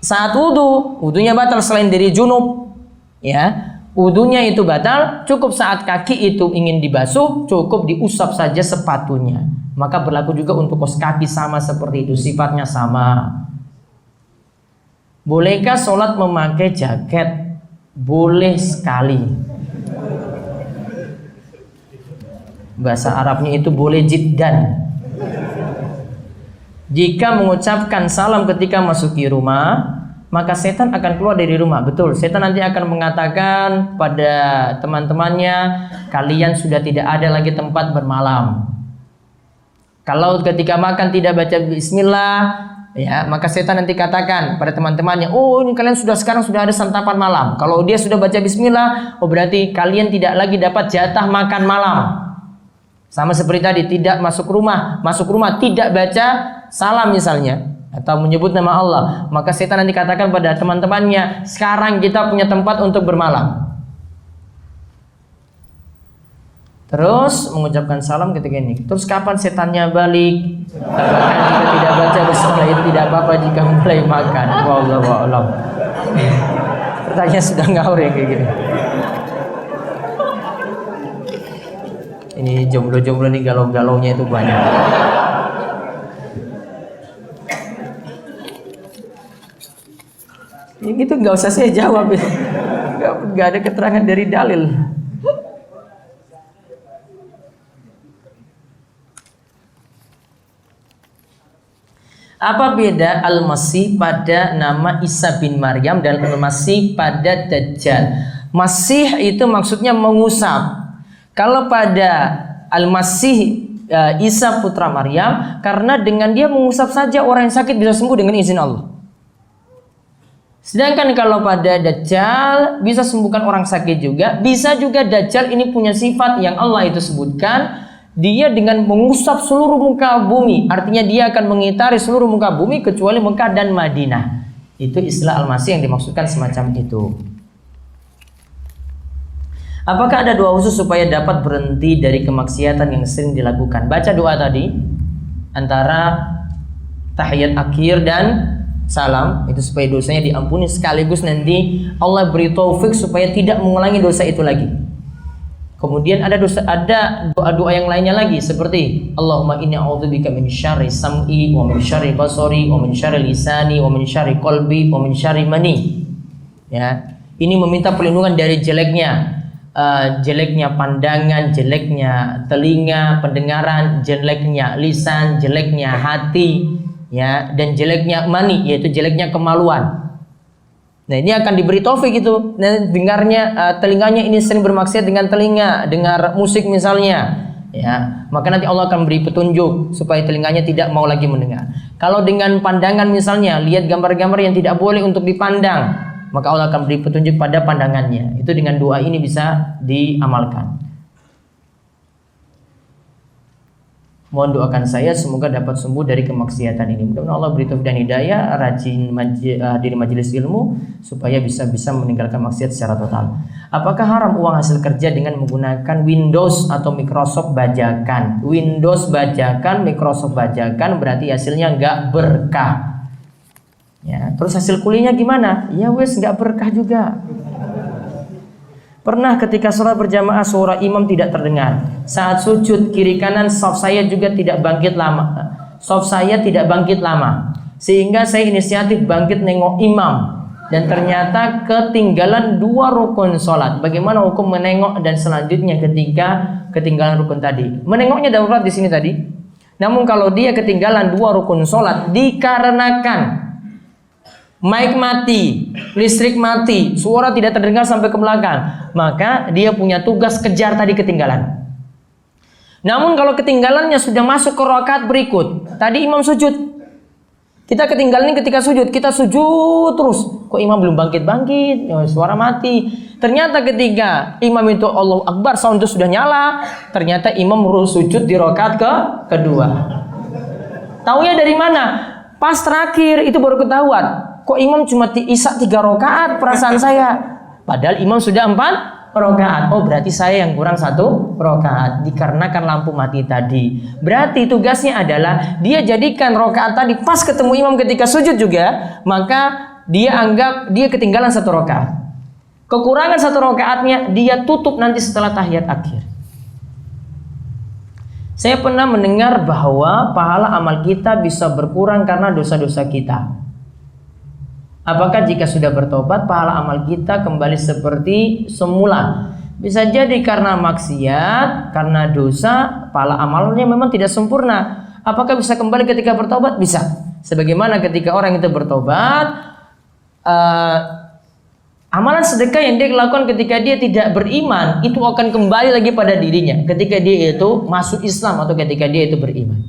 saat wudunya batal selain dari junub. Ya, wudunya itu batal, cukup saat kaki itu ingin dibasuh, cukup diusap saja sepatunya. Maka berlaku juga untuk kaos kaki sama seperti itu, sifatnya sama. Bolehkah sholat memakai jaket? Boleh sekali. Bahasa Arabnya itu boleh jiddan. Jika mengucapkan salam ketika masuki rumah, maka setan akan keluar dari rumah. Betul, setan nanti akan mengatakan pada teman-temannya, kalian sudah tidak ada lagi tempat bermalam. Kalau ketika makan tidak baca bismillah, Ya, maka setan nanti katakan pada teman-temannya, oh ini kalian sekarang sudah ada santapan malam. Kalau dia sudah baca bismillah, oh berarti kalian tidak lagi dapat jatah makan malam. Sama seperti tadi, tidak masuk rumah tidak baca salam misalnya, atau menyebut nama Allah. Maka setan nanti katakan pada teman-temannya, sekarang kita punya tempat untuk bermalam. Terus mengucapkan salam ketika ini. Terus kapan setannya balik? Katakan jika tidak baca bismillah itu tidak apa-apa jika mulai makan. Wallahu a'lam. Pertanyaan sudah ngawur ya kayak gini. Ini jomblo-jomblo nih galau-galaunya itu banyak. Ini gitu nggak usah saya jawab ya. Nggak ada keterangan dari dalil. Apa beda Al-Masih pada nama Isa bin Maryam dan Al-Masih pada Dajjal? Masih itu maksudnya mengusap. Kalau pada Al-Masih Isa putra Maryam, karena dengan dia mengusap saja orang yang sakit bisa sembuh dengan izin Allah. Sedangkan kalau pada Dajjal bisa sembuhkan orang sakit juga. Bisa juga Dajjal ini punya sifat yang Allah itu sebutkan. Dia dengan mengusap seluruh muka bumi, artinya dia akan mengitari seluruh muka bumi kecuali Mekah dan Madinah. Itu istilah Al-Masih yang dimaksudkan semacam itu. Apakah ada doa khusus supaya dapat berhenti dari kemaksiatan yang sering dilakukan? Baca doa tadi antara tahiyat akhir dan salam, itu supaya dosanya diampuni, sekaligus nanti Allah beri taufik supaya tidak mengulangi dosa itu lagi. Kemudian ada doa-doa yang lainnya lagi seperti Allahumma inni a'udzubika min syarri sam'i wa min syarri basari wa min syarri lisani wa min syarri qalbi wa min syarri mani. Ya, ini meminta perlindungan dari jeleknya pandangan, jeleknya telinga, pendengaran, jeleknya lisan, jeleknya hati, ya, dan jeleknya mani, yaitu jeleknya kemaluan. Nah, ini akan diberi taufik itu. Nah, telinganya ini sering bermaksiat dengan telinga, dengar musik misalnya, ya, maka nanti Allah akan beri petunjuk supaya telinganya tidak mau lagi mendengar. Kalau dengan pandangan misalnya, lihat gambar-gambar yang tidak boleh untuk dipandang, maka Allah akan beri petunjuk pada pandangannya. Itu dengan doa ini bisa diamalkan. Mohon doakan saya semoga dapat sembuh dari kemaksiatan ini. Mudah-mudahan Allah beri taufik dan hidayah, rajin diri majelis ilmu supaya bisa meninggalkan maksiat secara total. Apakah haram uang hasil kerja dengan menggunakan Windows atau Microsoft bajakan? Windows bajakan, Microsoft bajakan berarti hasilnya nggak berkah. Ya, terus hasil kuliahnya gimana? Ya wes nggak berkah juga. Pernah ketika sholat berjamaah suara imam tidak terdengar. Saat sujud kiri kanan saf saya juga tidak bangkit lama. Saf saya tidak bangkit lama. Sehingga saya inisiatif bangkit nengok imam. Dan ternyata ketinggalan 2 rukun sholat. Bagaimana hukum menengok dan selanjutnya ketika ketinggalan rukun tadi? Menengoknya darurat di sini tadi. Namun kalau dia ketinggalan 2 rukun sholat dikarenakan mic mati, listrik mati, suara tidak terdengar sampai ke belakang, maka dia punya tugas kejar tadi ketinggalan. Namun kalau ketinggalannya sudah masuk ke rakaat berikut, tadi imam sujud, kita ketinggalan ketika sujud, kita sujud terus, kok imam belum bangkit-bangkit, suara mati. Ternyata ketika imam itu Allahu Akbar, sound itu sudah nyala, ternyata imam sujud di rakaat kedua. Taunya dari mana? Pas terakhir itu baru ketahuan. Kok imam cuma isya 3 rakaat perasaan saya, padahal imam sudah 4 rakaat. Oh berarti saya yang kurang 1 rakaat dikarenakan lampu mati tadi. Berarti tugasnya adalah dia jadikan rakaat tadi pas ketemu imam ketika sujud juga, maka dia anggap dia ketinggalan 1 rakaat. Kekurangan 1 rakaatnya dia tutup nanti setelah tahiyat akhir. Saya pernah mendengar bahwa pahala amal kita bisa berkurang karena dosa-dosa kita. Apakah jika sudah bertobat pahala amal kita kembali seperti semula? Bisa jadi karena maksiat, karena dosa, pahala amalnya memang tidak sempurna. Apakah bisa kembali ketika bertobat? Bisa. Sebagaimana ketika orang itu bertobat, amalan sedekah yang dia lakukan ketika dia tidak beriman itu akan kembali lagi pada dirinya ketika dia itu masuk Islam atau ketika dia itu beriman.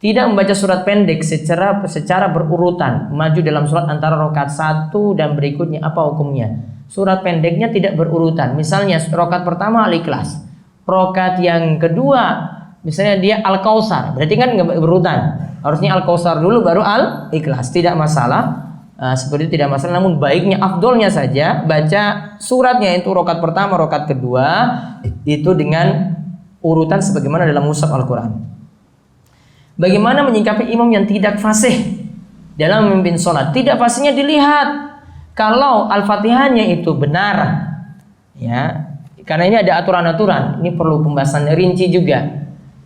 tidak membaca surat pendek secara berurutan, maju dalam surat antara rakaat 1 dan berikutnya, apa hukumnya? Surat pendeknya tidak berurutan. Misalnya rakaat pertama Al-Ikhlas, rakaat yang kedua misalnya dia Al-Kautsar, berarti kan nggak berurutan. Harusnya Al-Kautsar dulu baru Al-Ikhlas. Tidak masalah. Seperti itu tidak masalah, namun baiknya afdolnya saja baca suratnya itu rakaat pertama, rakaat kedua itu dengan urutan sebagaimana dalam mushaf Al-Quran. Bagaimana menyikapi imam yang tidak fasih dalam memimpin sholat? Tidak fasihnya dilihat. Kalau Al-Fatihahnya itu benar, ya, karena ini ada aturan-aturan, ini perlu pembahasan rinci juga.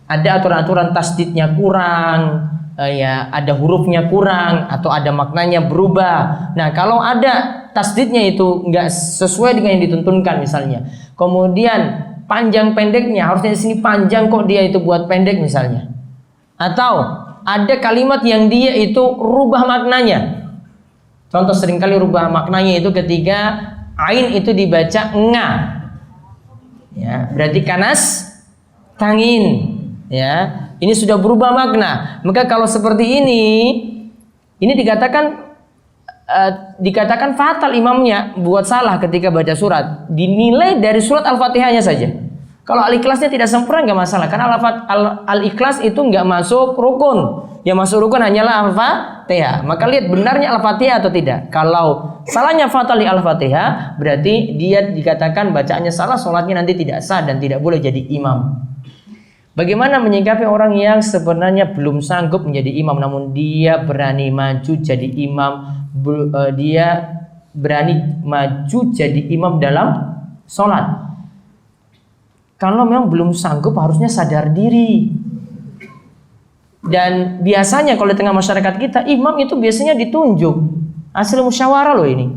Ada aturan-aturan tasdidnya kurang, ya, ada hurufnya kurang, atau ada maknanya berubah. Nah, kalau ada tasdidnya itu nggak sesuai dengan yang dituntunkan misalnya, kemudian panjang pendeknya harusnya di sini panjang, kok dia itu buat pendek misalnya, atau ada kalimat yang dia itu rubah maknanya. Contoh seringkali rubah maknanya itu ketika ain itu dibaca nga, ya, berarti kanas tangin, ya, ini sudah berubah makna. Maka kalau seperti ini dikatakan fatal imamnya buat salah ketika baca surat, dinilai dari surat Al-Fatihahnya saja. Kalau Al-Ikhlasnya tidak sempurna nggak masalah, karena Al-Ikhlas itu nggak masuk rukun. Yang masuk rukun hanyalah Al-Fatihah. Maka lihat benarnya Al-Fatihah atau tidak. Kalau salahnya fatal di Al-Fatihah, berarti dia dikatakan bacaannya salah, sholatnya nanti tidak sah dan tidak boleh jadi imam. Bagaimana menyikapi orang yang sebenarnya belum sanggup menjadi imam, namun dia berani maju jadi imam, dia berani maju jadi imam dalam sholat? Kalau memang belum sanggup harusnya sadar diri. Dan biasanya kalau di tengah masyarakat kita, imam itu biasanya ditunjuk hasil musyawarah loh ini.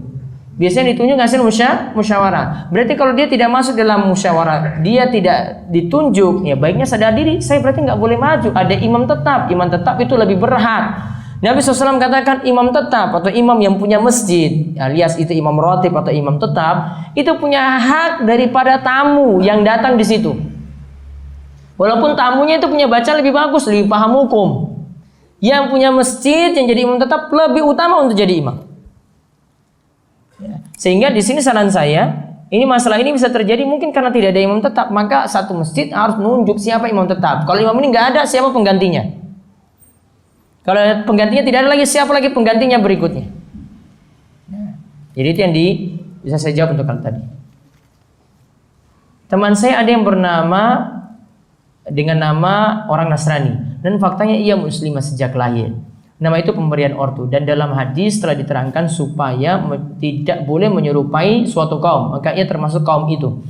Biasanya ditunjuk hasil musyawarah. Berarti kalau dia tidak masuk dalam musyawarah, dia tidak ditunjuk, ya baiknya sadar diri. Saya berarti nggak boleh maju. Ada imam tetap. Imam tetap itu lebih berhak. Nabi SAW katakan imam tetap atau imam yang punya masjid, alias itu imam rotib atau imam tetap, itu punya hak daripada tamu yang datang di situ. Walaupun tamunya itu punya baca lebih bagus, lebih paham hukum. Yang punya masjid yang jadi imam tetap lebih utama untuk jadi imam. Ya. Sehingga di sini saran saya, ini masalah ini bisa terjadi mungkin karena tidak ada imam tetap, maka satu masjid harus menunjuk siapa imam tetap. Kalau imam ini nggak ada, siapa penggantinya? Kalau penggantinya tidak ada lagi, siapa lagi penggantinya berikutnya? Nah, jadi itu yang bisa saya jawab untuk hal tadi. Teman saya ada yang bernama dengan nama orang Nasrani, dan faktanya ia muslimah sejak lahir. Nama itu pemberian ortu, dan dalam hadis telah diterangkan supaya tidak boleh menyerupai suatu kaum, maka ia termasuk kaum itu.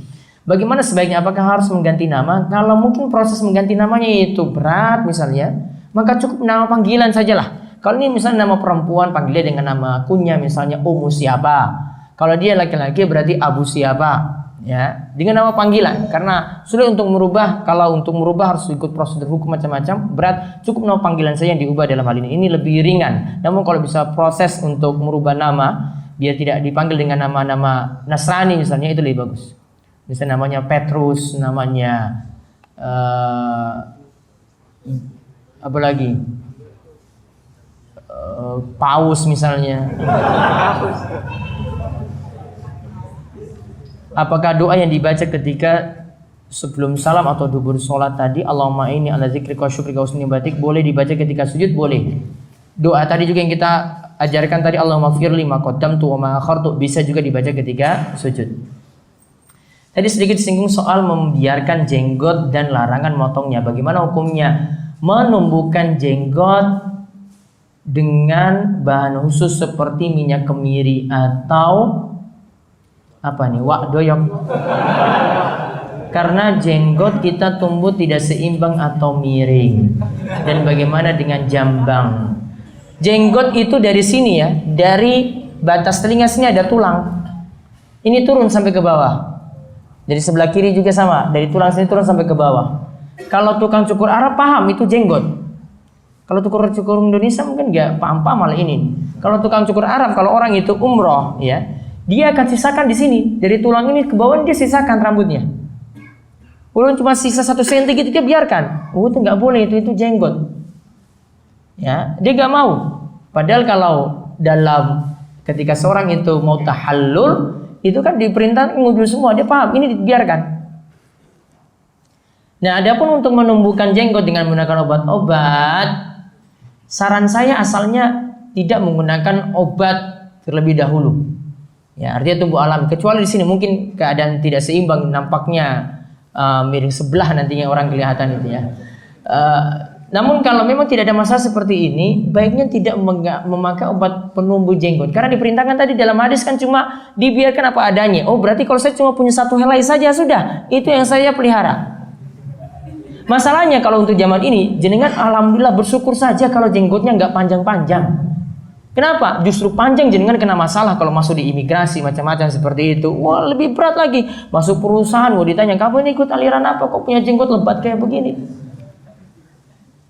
Bagaimana sebaiknya? Apakah harus mengganti nama? Kalau mungkin proses mengganti namanya itu berat misalnya, maka cukup nama panggilan sajalah. Kalau ini misalnya nama perempuan, panggilnya dengan nama kunyah, misalnya Ummu siapa. Kalau dia laki-laki berarti Abu siapa, ya, dengan nama panggilan. Karena sulit untuk merubah. Kalau untuk merubah harus ikut prosedur hukum macam-macam, berat. Cukup nama panggilan saja yang diubah dalam hal ini. Ini lebih ringan. Namun kalau bisa proses untuk merubah nama, biar tidak dipanggil dengan nama-nama Nasrani misalnya, itu lebih bagus. Misalnya namanya Petrus, namanya apa lagi, Paus misalnya. Apakah doa yang dibaca ketika sebelum salam atau dubur sholat tadi, Allahumma inni ala zikrika wa syukrika wa husni ibadatik, boleh dibaca ketika sujud? Boleh. Doa tadi juga yang kita ajarkan tadi, Allahumma firli ma qaddamtu wa ma akhartu, bisa juga dibaca ketika sujud. Tadi sedikit singgung soal membiarkan jenggot dan larangan motongnya. Bagaimana hukumnya menumbuhkan jenggot dengan bahan khusus seperti minyak kemiri atau apa nih, wak doyok? Karena jenggot kita tumbuh tidak seimbang atau miring. Dan bagaimana dengan jambang? Jenggot itu dari sini ya, dari batas telinga sini ada tulang. Ini turun sampai ke bawah. Dari sebelah kiri juga sama, dari tulang sini turun sampai ke bawah. Kalau tukang cukur Arab paham itu jenggot. Kalau tukang cukur Indonesia mungkin nggak paham malah ini. Kalau tukang cukur Arab, kalau orang itu umroh, ya, dia akan sisakan di sini, dari tulang ini ke bawah dia sisakan rambutnya. Walaupun cuma sisa 1 cm gitu dia biarkan. Oh itu nggak boleh, itu jenggot. Ya, dia nggak mau. Padahal kalau dalam ketika seorang itu mau tahallul, itu kan diperintah ngudul semua, dia paham, ini dibiarkan. Nah, adapun untuk menumbuhkan jenggot dengan menggunakan obat-obat, saran saya asalnya tidak menggunakan obat terlebih dahulu. Ya, artinya tumbuh alami. Kecuali di sini mungkin keadaan tidak seimbang, nampaknya miring sebelah nantinya orang kelihatan itu ya. Namun kalau memang tidak ada masalah seperti ini, baiknya tidak memakai obat penumbuh jenggot. Karena diperintahkan tadi dalam hadis kan cuma dibiarkan apa adanya. Oh, berarti kalau saya cuma punya satu helai saja sudah, itu yang saya pelihara. Masalahnya kalau untuk zaman ini, jenengan alhamdulillah bersyukur saja kalau jenggotnya nggak panjang-panjang. Kenapa? Justru panjang jenengan kena masalah kalau masuk di imigrasi macam-macam seperti itu. Wah, lebih berat lagi. Masuk perusahaan, mau ditanya, kamu ini ikut aliran apa? Kok punya jenggot lebat kayak begini?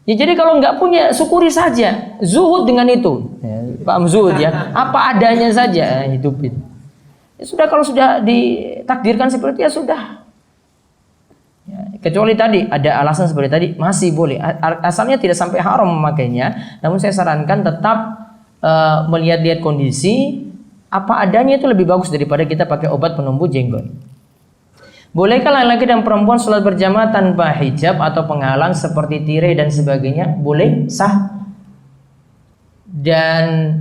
Ya, jadi kalau nggak punya, syukuri saja, zuhud dengan itu. Ya, paham zuhud ya? Apa adanya saja hidupin. Ya sudah, kalau sudah ditakdirkan seperti itu ya sudah. Ya, kecuali tadi ada alasan seperti tadi masih boleh. Asalnya tidak sampai haram memakainya, namun saya sarankan tetap melihat-lihat kondisi. Apa adanya itu lebih bagus daripada kita pakai obat penumbuh jenggot. Bolehkah laki-laki dan perempuan sholat berjamaah tanpa hijab atau penghalang seperti tirai dan sebagainya? Boleh, sah. Dan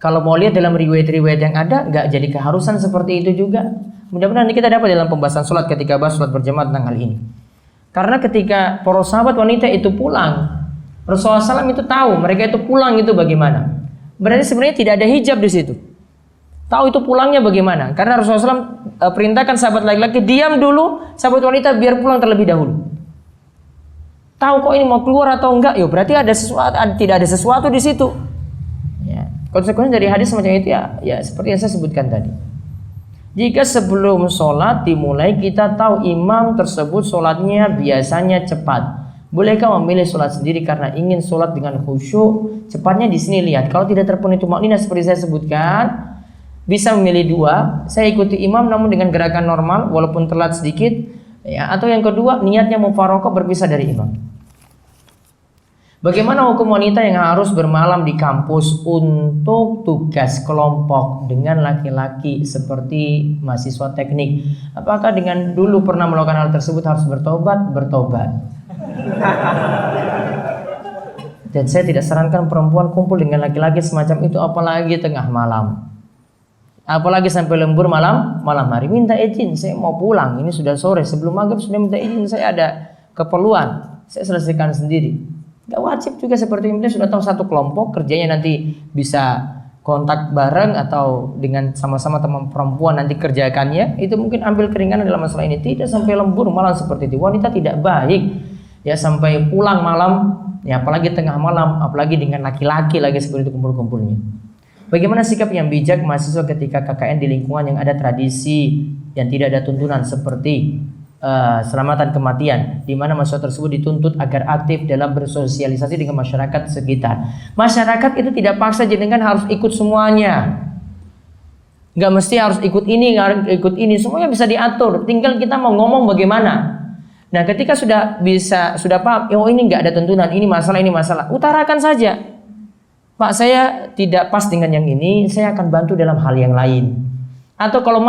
kalau mau lihat dalam riwayat-riwayat yang ada, nggak jadi keharusan seperti itu juga. Mudah-mudahan kita dapat dalam pembahasan sholat ketika bahas sholat berjamaah tentang hal ini. Karena ketika para sahabat wanita itu pulang, Rasulullah SAW itu tahu mereka itu pulang itu bagaimana. Berarti sebenarnya tidak ada hijab di situ. Tahu itu pulangnya bagaimana? Karena Rasulullah SAW perintahkan sahabat laki-laki diam dulu, sahabat wanita biar pulang terlebih dahulu. Tahu kok ini mau keluar atau enggak? Yo, berarti ada sesuatu, tidak ada sesuatu di situ. Ya, konsekuensi dari hadis semacam itu ya seperti yang saya sebutkan tadi. Jika sebelum sholat dimulai kita tahu imam tersebut sholatnya biasanya cepat, bolehkah memilih sholat sendiri karena ingin sholat dengan khusyuk? Cepatnya di sini lihat. Kalau tidak terpenuhi tumakninah seperti saya sebutkan, bisa memilih dua, saya ikuti imam namun dengan gerakan normal walaupun telat sedikit ya, atau yang kedua niatnya mufaroqah berpisah dari imam. Bagaimana hukum wanita yang harus bermalam di kampus untuk tugas kelompok dengan laki-laki seperti mahasiswa teknik? Apakah dengan dulu pernah melakukan hal tersebut harus bertobat? Bertobat. Dan saya tidak sarankan perempuan kumpul dengan laki-laki semacam itu apalagi tengah malam. Apalagi sampai lembur malam hari, minta izin, saya mau pulang, ini sudah sore, sebelum maghrib sudah minta izin, saya ada keperluan, saya selesaikan sendiri. Gak wajib juga seperti ini, sudah tahu satu kelompok kerjanya nanti bisa kontak bareng atau dengan sama-sama teman perempuan nanti kerjakannya, itu mungkin ambil keringanan dalam masalah ini. Tidak sampai lembur malam seperti itu. Wanita tidak baik ya sampai pulang malam ya, apalagi tengah malam, apalagi dengan laki-laki lagi seperti itu kumpul-kumpulnya. Bagaimana sikap yang bijak mahasiswa ketika KKN di lingkungan yang ada tradisi yang tidak ada tuntunan seperti selamatan kematian, di mana mahasiswa tersebut dituntut agar aktif dalam bersosialisasi dengan masyarakat sekitar. Masyarakat itu tidak paksa jenengan harus ikut semuanya. Nggak mesti harus ikut ini, ikut ini, semuanya bisa diatur. Tinggal kita mau ngomong bagaimana. Nah, ketika sudah paham, oh ini nggak ada tuntunan, ini masalah, utarakan saja. Pak, saya tidak pas dengan yang ini, saya akan bantu dalam hal yang lain. Atau kalau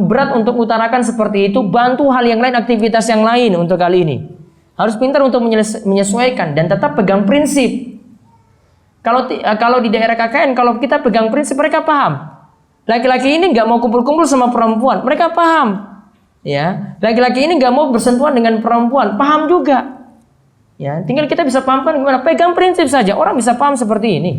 berat untuk utarakan seperti itu, bantu hal yang lain, aktivitas yang lain untuk kali ini. Harus pintar untuk menyesuaikan dan tetap pegang prinsip. Kalau di daerah KKN, kalau kita pegang prinsip, mereka paham. Laki-laki ini nggak mau kumpul-kumpul sama perempuan, mereka paham. Ya, laki-laki ini nggak mau bersentuhan dengan perempuan, paham juga. Ya, tinggal kita bisa pahamkan gimana, pegang prinsip saja, orang bisa paham seperti ini.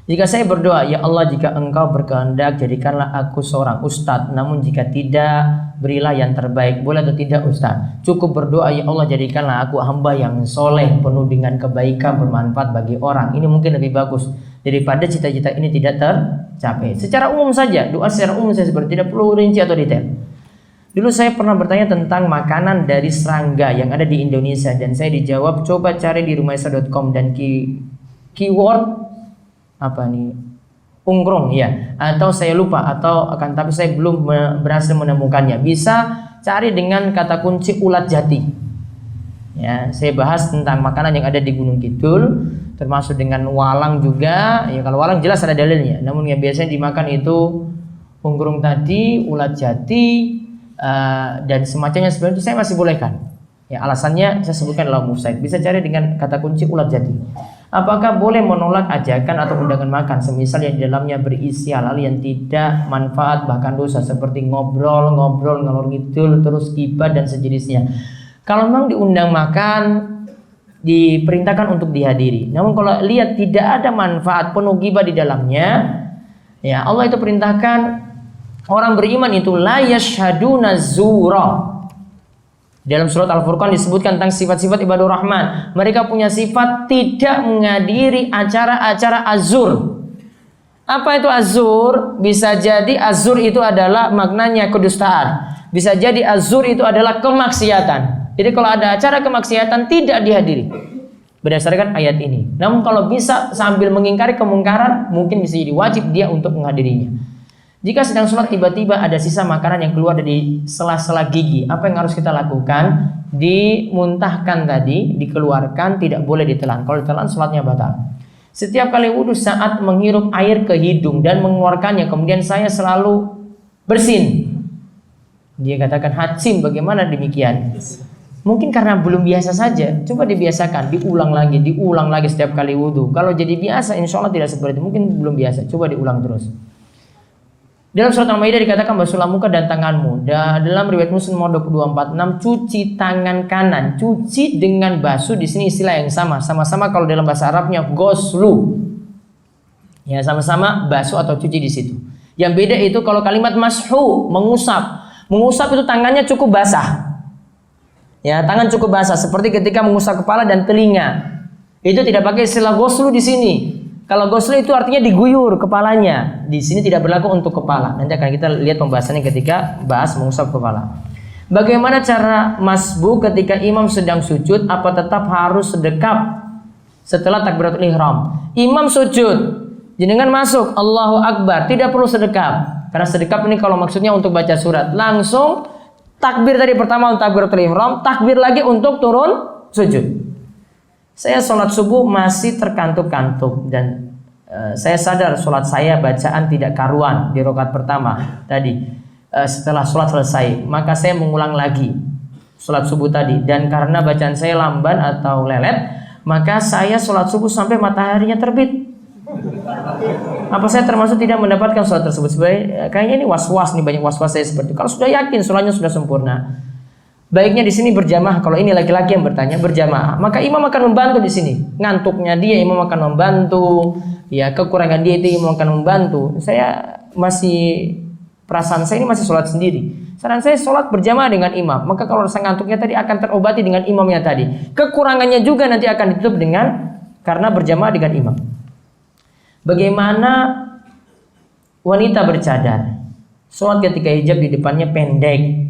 Jika saya berdoa, ya Allah, jika Engkau berkehendak jadikanlah aku seorang ustadz, namun jika tidak, berilah yang terbaik. Boleh atau tidak ustadz? Cukup berdoa, ya Allah, jadikanlah aku hamba yang soleh, penuh dengan kebaikan, bermanfaat bagi orang. Ini mungkin lebih bagus daripada cita-cita ini tidak tercapai. Secara umum saja, doa secara umum saya seperti tidak perlu rinci atau detail. Dulu saya pernah bertanya tentang makanan dari serangga yang ada di Indonesia, dan saya dijawab coba cari di rumahisa.com dan keyword apa nih, ungkrong ya, atau saya lupa, tapi saya belum berhasil menemukannya. Bisa cari dengan kata kunci ulat jati Ya, saya bahas tentang makanan yang ada di Gunung Kidul, termasuk dengan walang juga. Ya, kalau walang jelas ada dalilnya. Namun yang biasanya dimakan itu unggrung tadi, ulat jati, dan semacamnya seperti itu saya masih bolehkan. Ya, alasannya saya sebutkan adalah mufsaid. Bisa cari dengan kata kunci ulat jati. Apakah boleh menolak ajakan atau undangan makan semisal yang di dalamnya berisi hal-hal yang tidak manfaat bahkan dosa seperti ngobrol ngalor ngidul terus gibah dan sejenisnya. Kalau memang diundang makan diperintahkan untuk dihadiri. Namun kalau lihat tidak ada manfaat penuh gibah di dalamnya, ya Allah itu perintahkan orang beriman itu la yashhaduna zura. Dalam surat Al-Furqan disebutkan tentang sifat-sifat ibadur rahman. Mereka punya sifat tidak menghadiri acara-acara azur. Apa itu azur? Bisa jadi azur itu adalah maknanya kedustaan. Bisa jadi azur itu adalah kemaksiatan. Jadi kalau ada acara kemaksiatan tidak dihadiri berdasarkan ayat ini. Namun kalau bisa sambil mengingkari kemungkaran, mungkin bisa jadi wajib dia untuk menghadirinya. Jika sedang sholat tiba-tiba ada sisa makanan yang keluar dari sela-sela gigi, apa yang harus kita lakukan? Dimuntahkan tadi, dikeluarkan, tidak boleh ditelan. Kalau ditelan sholatnya batal. Setiap kali wudhu saat menghirup air ke hidung dan mengeluarkannya, kemudian saya selalu bersin. Dia katakan, hacim, bagaimana demikian? Mungkin karena belum biasa saja. Coba dibiasakan, diulang lagi setiap kali wudhu. Kalau jadi biasa, insya Allah tidak seperti itu. Mungkin belum biasa, coba diulang terus. Dalam surat Al-Maidah dikatakan basuhlah muka dan tanganmu. Dalam riwayat Muslim nomor 2246 cuci tangan kanan. Cuci dengan basuh di sini istilah yang sama. Sama-sama kalau dalam bahasa Arabnya goslu. Ya, sama-sama basuh atau cuci di situ. Yang beda itu kalau kalimat mashu, mengusap. Mengusap itu tangannya cukup basah. Ya, tangan cukup basah seperti ketika mengusap kepala dan telinga. Itu tidak pakai istilah goslu di sini. Kalau goslu itu artinya diguyur kepalanya. Di sini tidak berlaku untuk kepala. Nanti akan kita lihat pembahasannya ketika bahas mengusap kepala. Bagaimana cara masbu ketika imam sedang sujud? Apa tetap harus sedekap setelah takbiratul ihram? Imam sujud, jenengan masuk, Allahu Akbar, tidak perlu sedekap. Karena sedekap ini kalau maksudnya untuk baca surat, langsung takbir tadi pertama untuk takbiratul ihram, takbir lagi untuk turun sujud. Saya sholat subuh masih terkantuk-kantuk dan saya sadar sholat saya bacaan tidak karuan di rakaat pertama tadi. Setelah sholat selesai, maka saya mengulang lagi sholat subuh tadi. Dan karena bacaan saya lamban atau lelet, maka saya sholat subuh sampai mataharinya terbit. Apa saya termasuk tidak mendapatkan sholat tersebut? Sebenarnya kayaknya ini was-was nih, banyak was-was saya seperti itu. Kalau sudah yakin sholatnya sudah sempurna, baiknya di sini berjamaah. Kalau ini laki-laki yang bertanya, berjamaah, maka imam akan membantu di sini. Ngantuknya dia, imam akan membantu. Ya, kekurangan dia itu imam akan membantu. Saya masih perasaan saya ini masih sholat sendiri. Saran saya sholat berjamaah dengan imam. Maka kalau rasa ngantuknya tadi akan terobati dengan imamnya tadi. Kekurangannya juga nanti akan ditutup dengan karena berjamaah dengan imam. Bagaimana wanita bercadar? Sholat ketika hijab di depannya pendek.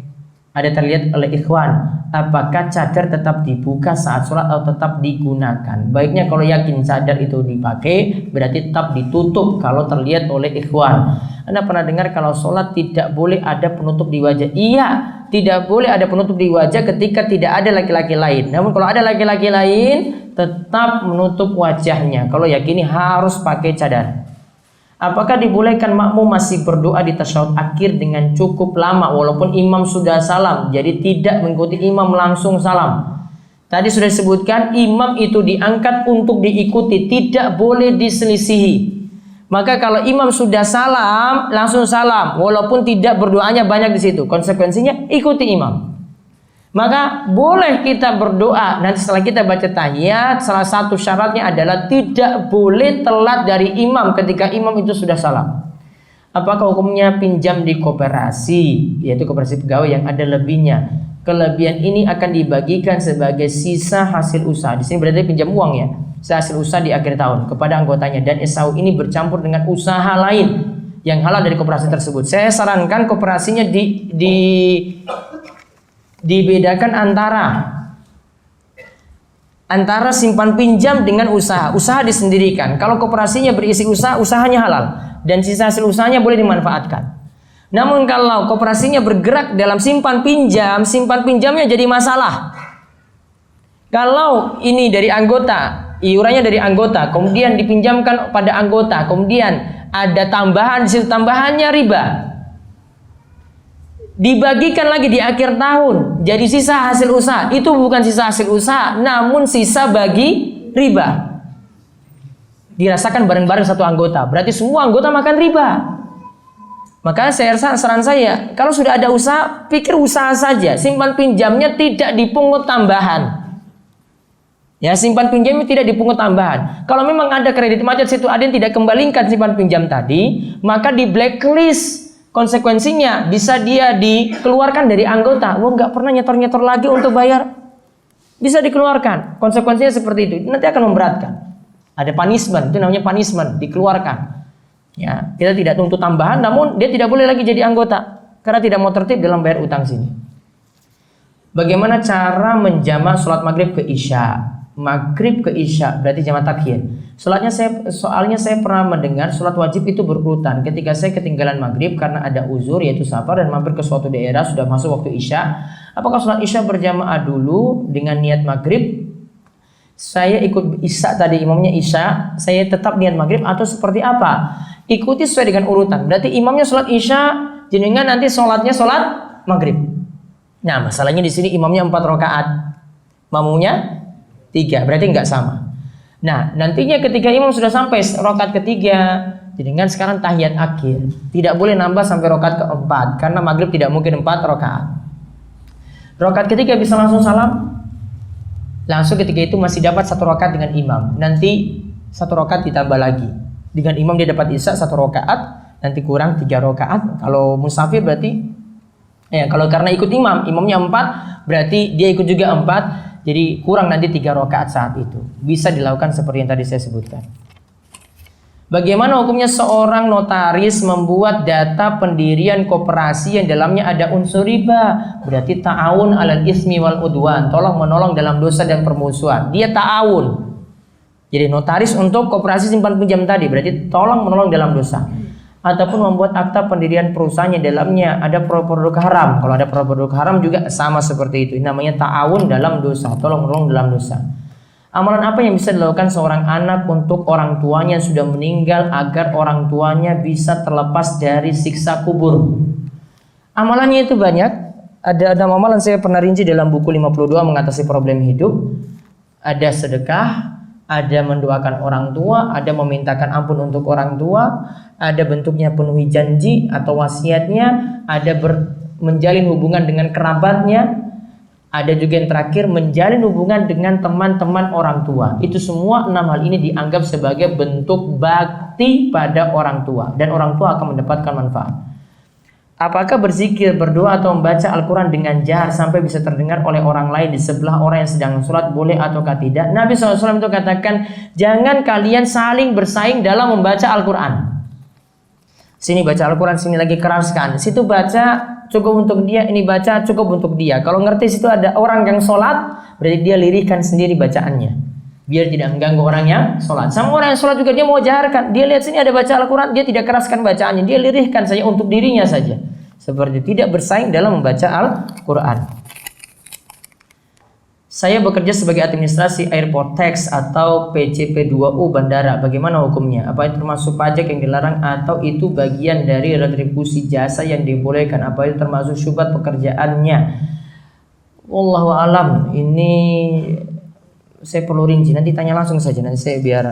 Ada terlihat oleh ikhwan, apakah cadar tetap dibuka saat sholat atau tetap digunakan? Baiknya kalau yakin cadar itu dipakai, berarti tetap ditutup kalau terlihat oleh ikhwan. Anda pernah dengar kalau sholat tidak boleh ada penutup di wajah? Iya, tidak boleh ada penutup di wajah ketika tidak ada laki-laki lain. Namun kalau ada laki-laki lain, tetap menutup wajahnya. Kalau yakini harus pakai cadar. Apakah dibolehkan makmum masih berdoa di tasyahud akhir dengan cukup lama walaupun imam sudah salam? Jadi tidak mengikuti imam langsung salam. Tadi sudah disebutkan imam itu diangkat untuk diikuti, tidak boleh diselisihi. Maka kalau imam sudah salam, langsung salam walaupun tidak berdoanya banyak di situ. Konsekuensinya ikuti imam. Maka boleh kita berdoa. Nanti setelah kita baca tahiyat, salah satu syaratnya adalah tidak boleh telat dari imam ketika imam itu sudah salam. Apakah hukumnya pinjam di koperasi, yaitu koperasi pegawai yang ada lebihnya? Kelebihan ini akan dibagikan sebagai sisa hasil usaha. Di sini berarti pinjam uang ya, sisa hasil usaha di akhir tahun kepada anggotanya. Dan SAU ini bercampur dengan usaha lain yang halal dari koperasi tersebut. Saya sarankan koperasinya dibedakan antara simpan pinjam dengan usaha. Usaha disendirikan. Kalau koperasinya berisi usaha, usahanya halal dan sisa hasil usahanya boleh dimanfaatkan. Namun kalau koperasinya bergerak dalam simpan pinjam, simpan pinjamnya jadi masalah. Kalau ini dari anggota, iurannya dari anggota, kemudian dipinjamkan pada anggota, kemudian ada tambahan, di situ tambahannya riba. Dibagikan lagi di akhir tahun, jadi sisa hasil usaha. Itu bukan sisa hasil usaha, namun sisa bagi riba. Dirasakan bareng-bareng satu anggota, berarti semua anggota makan riba. Maka saran saya, kalau sudah ada usaha, pikir usaha saja, simpan pinjamnya tidak dipungut tambahan. Ya, simpan pinjamnya tidak dipungut tambahan. Kalau memang ada kredit macet situ ada yang tidak kembalikan simpan pinjam tadi, maka di blacklist. Konsekuensinya bisa dia dikeluarkan dari anggota. Wah, nggak pernah nyetor-nyetor lagi untuk bayar. Bisa dikeluarkan. Konsekuensinya seperti itu. Nanti akan memberatkan. Ada punishment, itu namanya punishment, dikeluarkan. Ya, kita tidak tuntut tambahan, namun dia tidak boleh lagi jadi anggota karena tidak mau tertib dalam bayar utang sini. Bagaimana cara menjamak sholat maghrib ke isya? Maghrib ke isya berarti jamak takhir. Soalnya saya pernah mendengar sholat wajib itu berurutan. Ketika saya ketinggalan maghrib karena ada uzur yaitu safar dan mampir ke suatu daerah sudah masuk waktu isya, apakah sholat isya berjamaah dulu dengan niat maghrib? Saya ikut isya tadi, imamnya isya, saya tetap niat maghrib atau seperti apa? Ikuti sesuai dengan urutan. Berarti imamnya sholat isya, jenengan nanti sholatnya sholat maghrib. Nah, masalahnya di sini imamnya 4 rakaat, makmumnya 3, berarti nggak sama. Nah, nantinya ketika imam sudah sampai rakaat ketiga, jenengan sekarang tahiyat akhir, tidak boleh nambah sampai rakaat keempat karena maghrib tidak mungkin 4 rakaat. Rakaat ketiga bisa langsung salam. Langsung ketika itu masih dapat 1 rakaat dengan imam. Nanti 1 rakaat ditambah lagi. Dengan imam dia dapat isya 1 rakaat, nanti kurang 3 rakaat. Kalau musafir berarti kalau karena ikut imam, imamnya 4, berarti dia ikut juga 4. Jadi kurang nanti 3 rakaat saat itu. Bisa dilakukan seperti yang tadi saya sebutkan. Bagaimana hukumnya seorang notaris membuat data pendirian koperasi yang dalamnya ada unsur riba? Berarti ta'awun alal ismi wal udwan, tolong menolong dalam dosa dan permusuhan. Dia ta'awun. Jadi notaris untuk koperasi simpan pinjam tadi berarti tolong menolong dalam dosa. Ataupun membuat akta pendirian perusahaan yang dalamnya ada produk haram. Kalau ada produk haram juga sama seperti itu. Ini namanya ta'awun dalam dosa, tolong menolong dalam dosa. Amalan apa yang bisa dilakukan seorang anak untuk orang tuanya yang sudah meninggal agar orang tuanya bisa terlepas dari siksa kubur? Amalannya itu banyak. Ada amalan saya pernah rinci dalam buku 52 mengatasi problem hidup. Ada sedekah, ada mendoakan orang tua, ada memintakan ampun untuk orang tua, ada bentuknya penuhi janji atau wasiatnya, ada menjalin hubungan dengan kerabatnya, ada juga yang terakhir menjalin hubungan dengan teman-teman orang tua. Itu semua 6 hal ini dianggap sebagai bentuk bakti pada orang tua dan orang tua akan mendapatkan manfaat. Apakah berzikir, berdoa atau membaca Al-Quran dengan jahar sampai bisa terdengar oleh orang lain di sebelah orang yang sedang sholat boleh ataukah tidak? Nabi SAW itu katakan, jangan kalian saling bersaing dalam membaca Al-Quran. Sini baca Al-Quran, sini lagi keraskan. Situ baca cukup untuk dia, ini baca cukup untuk dia. Kalau ngerti situ ada orang yang sholat, berarti dia lirihkan sendiri bacaannya, biar tidak mengganggu orang yang sholat. Sama orang yang sholat juga dia mau jaharkan. Dia lihat sini ada baca Al-Quran, dia tidak keraskan bacaannya, dia lirihkan saja untuk dirinya saja. Seperti tidak bersaing dalam membaca Al-Quran. Saya bekerja sebagai administrasi airport tax atau PCP2U bandara. Bagaimana hukumnya? Apa itu termasuk pajak yang dilarang atau itu bagian dari retribusi jasa yang dibolehkan? Apa itu termasuk syubhat pekerjaannya? Wallahu alam. Ini saya perlu rinci. Nanti tanya langsung saja. Nanti saya biar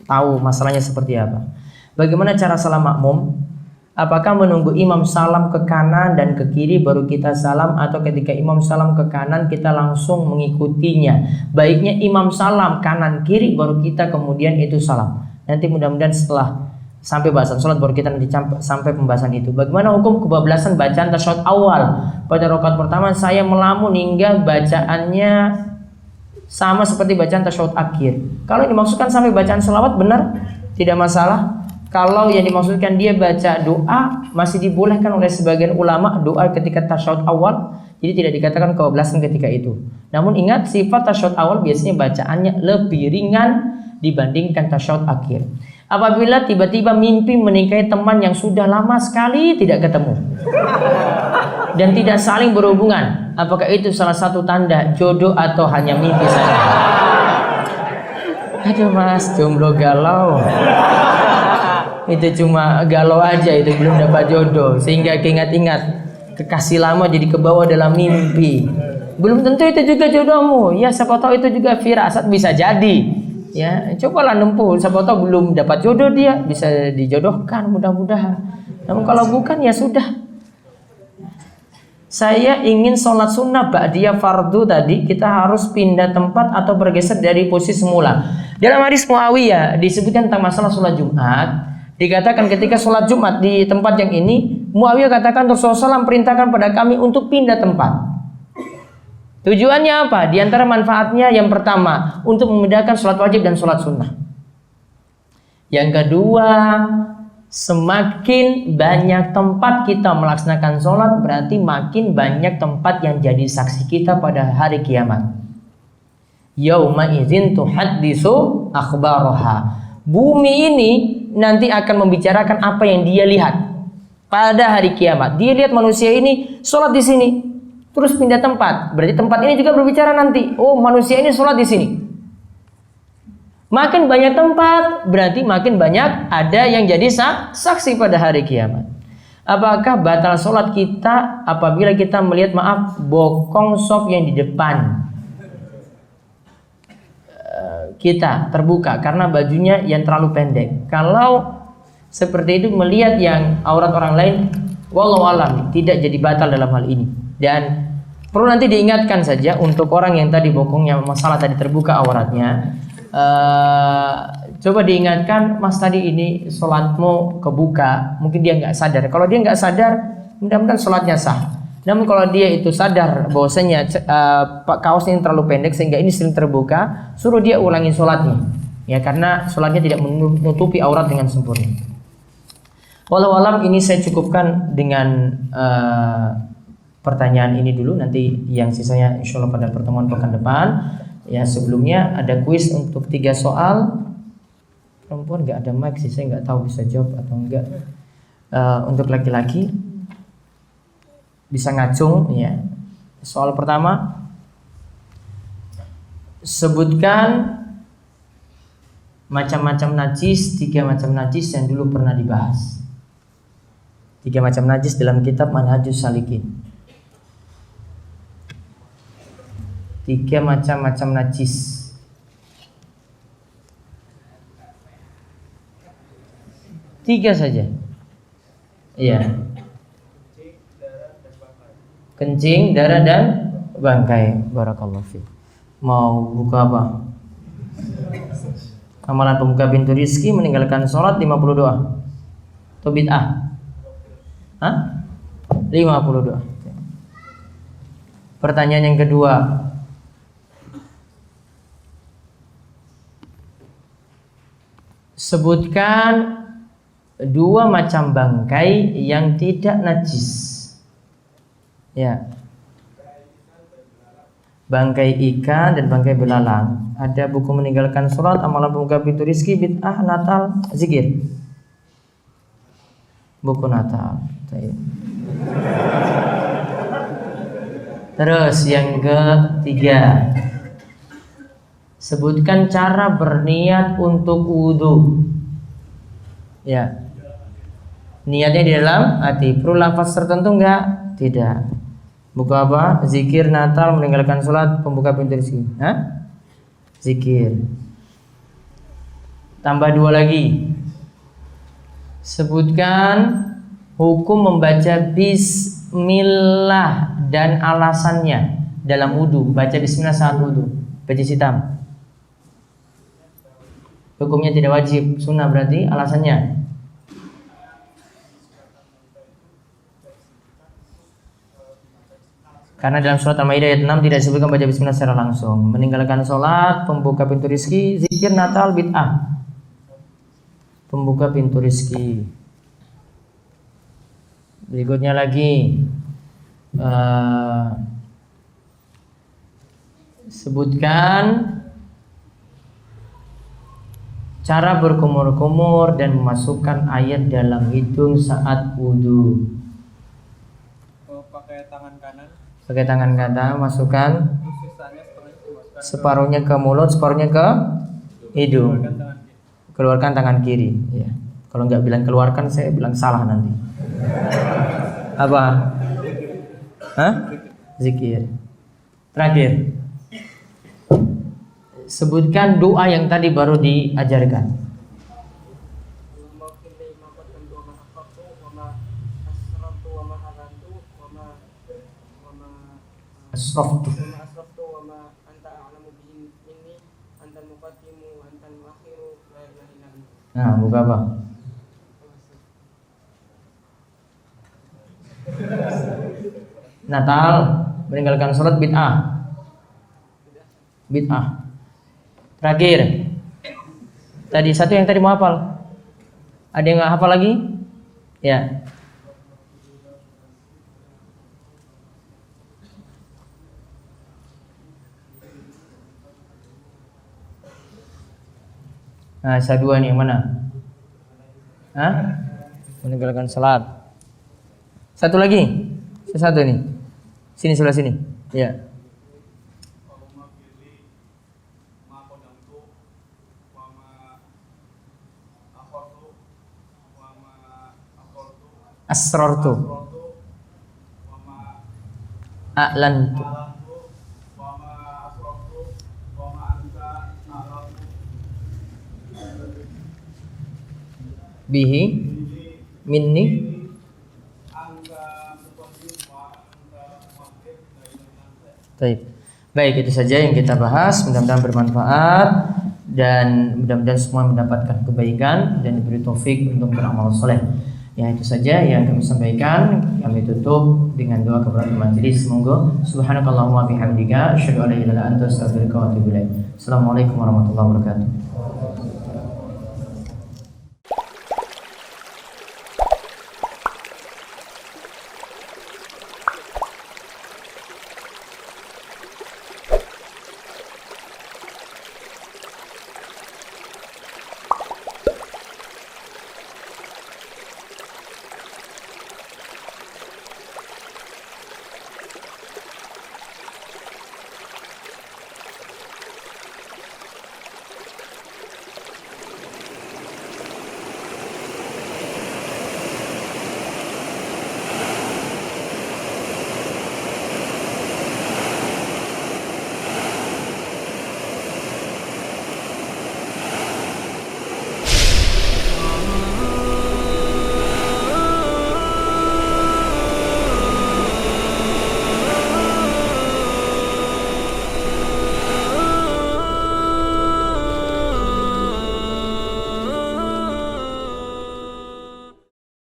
tahu masalahnya seperti apa. Bagaimana cara salam makmum? Apakah menunggu imam salam ke kanan dan ke kiri baru kita salam, atau ketika imam salam ke kanan kita langsung mengikutinya? Baiknya imam salam kanan kiri baru kita kemudian itu salam. Nanti mudah-mudahan setelah sampai bahasan sholat baru kita nanti sampai pembahasan itu. Bagaimana hukum kebablasan bacaan tasyahud awal? Pada rakaat pertama saya melamun hingga bacaannya sama seperti bacaan tasyahud akhir. Kalau dimaksudkan sampai bacaan selawat benar, tidak masalah. Kalau yang dimaksudkan dia baca doa, masih dibolehkan oleh sebagian ulama doa ketika tasyahud awal. Jadi tidak dikatakan kebablasan ketika itu. Namun ingat, sifat tasyahud awal biasanya bacaannya lebih ringan dibandingkan tasyahud akhir. Apabila tiba-tiba mimpi menikahi teman yang sudah lama sekali tidak ketemu. dan tidak saling berhubungan, apakah itu salah satu tanda jodoh atau hanya mimpi saja? Aduh mas, jomblo galau. Itu cuma galau aja, itu belum dapat jodoh. Sehingga ingat-ingat kekasih lama jadi kebawa dalam mimpi. Belum tentu itu juga jodohmu. Ya siapa tahu itu juga firasat, bisa jadi. Ya, cobalah nempuh. Siapa tahu belum dapat jodoh dia, bisa dijodohkan mudah-mudahan. Namun kalau bukan ya sudah. Saya ingin sholat sunnah ba'diyah fardu tadi, kita harus pindah tempat atau bergeser dari posisi semula. Dalam hadis Muawiyah disebutkan tentang masalah sholat Jumat. Dikatakan ketika sholat Jumat di tempat yang ini, Muawiyah katakan Rasulullah SAW perintahkan pada kami untuk pindah tempat. Tujuannya apa? Di antara manfaatnya yang pertama, untuk membedakan sholat wajib dan sholat sunnah. Yang kedua, semakin banyak tempat kita melaksanakan sholat, berarti makin banyak tempat yang jadi saksi kita pada hari kiamat. Yauma idzin tuhaddisu akhbaraha. Bumi ini nanti akan membicarakan apa yang dia lihat pada hari kiamat. Dia lihat manusia ini sholat di sini, terus pindah tempat. Berarti tempat ini juga berbicara nanti. Oh, manusia ini sholat di sini. Makin banyak tempat, berarti makin banyak ada yang jadi saksi pada hari kiamat. Apakah batal sholat kita apabila kita melihat, maaf, bokong sop yang di depan kita terbuka karena bajunya yang terlalu pendek? Kalau seperti itu, melihat yang aurat orang lain, wallahu alam, tidak jadi batal dalam hal ini. Dan perlu nanti diingatkan saja untuk orang yang tadi bokongnya masalah tadi terbuka auratnya. Coba diingatkan, mas tadi ini sholatmu kebuka, mungkin dia nggak sadar. Kalau dia nggak sadar, mudah-mudahan sholatnya sah. Namun kalau dia itu sadar bahwasanya kaosnya ini terlalu pendek sehingga ini sering terbuka, suruh dia ulangi sholatnya, ya, karena sholatnya tidak menutupi aurat dengan sempurna. Walau alam, ini saya cukupkan dengan pertanyaan ini dulu. Nanti yang sisanya insya Allah pada pertemuan pekan depan. Ya, sebelumnya ada kuis untuk 3 soal. Perempuan nggak ada mic sih, saya nggak tahu bisa jawab atau enggak. Untuk laki-laki bisa ngacung, ya. Soal pertama, sebutkan macam-macam najis, 3 macam najis yang dulu pernah dibahas. 3 macam najis dalam kitab Manhajus Salikin. 3 macam-macam najis. Tiga saja. Iya. Kencing, darah dan bangkai. Barakallahu fiik. Mau buka apa? Amalan pembuka pintu rizki, meninggalkan sholat 50 doa. Atau bid'ah? Hah? 50 doa. Pertanyaan yang kedua, sebutkan 2 macam bangkai yang tidak najis. Ya. Bangkai ikan dan bangkai belalang. Ada buku meninggalkan sholat, amalan pembuka pintu rizki, bid'ah, Natal, zikir. Buku Natal. Terus yang ketiga, sebutkan cara berniat untuk wudu. Ya. Niatnya di dalam hati. Perlu lafaz tertentu enggak? Tidak. Buku apa? Zikir, Natal, meninggalkan sholat, pembuka pintu rezeki. Hah? Zikir. Tambah 2 lagi. Sebutkan hukum membaca bismillah dan alasannya dalam wudu. Baca bismillah saat wudu. Bajis hitam. Hukumnya tidak wajib, sunnah, berarti alasannya. Karena dalam surat Al-Maidah ayat 6 tidak disebutkan baca bismillah secara langsung. Meninggalkan sholat, pembuka pintu rizki, zikir, Natal, bid'ah. Pembuka pintu rizki. Berikutnya lagi, sebutkan cara berkumur-kumur dan memasukkan air dalam hidung saat wudu. Pakai Pakai tangan kanan, masukkan sisanya separuhnya ke mulut, separuhnya ke hidung. Keluarkan tangan kiri. Ya. Kalau nggak bilang keluarkan, saya bilang salah nanti. Apa? Hah? Zikir. Terakhir. Sebutkan doa yang tadi baru diajarkan. Asraftu. Nah, buka apa? Natal, meninggalkan sholat bid'ah. Bid'ah. Terakhir. Tadi satu yang tadi mau hafal. Ada yang nggak hafal lagi? Ya. Nah, saya dua nih yang mana? Hah? Meninggalkan salat. Satu lagi. Satu nih. Sini sebelah sini. Ya. Asrartu. A'lantu. Bihi minni. Baik, itu saja yang kita bahas. Mudah-mudahan bermanfaat dan mudah-mudahan semua mendapatkan kebaikan dan diberi taufik untuk beramal soleh. Ya, itu saja yang kami sampaikan. Kami tutup dengan doa kepada majelis. Semoga subhanakallahumma bihamdika asyhadu an la ilaha illa anta astaghfiruka wa atubu ilaik. Assalamualaikum warahmatullahi wabarakatuh.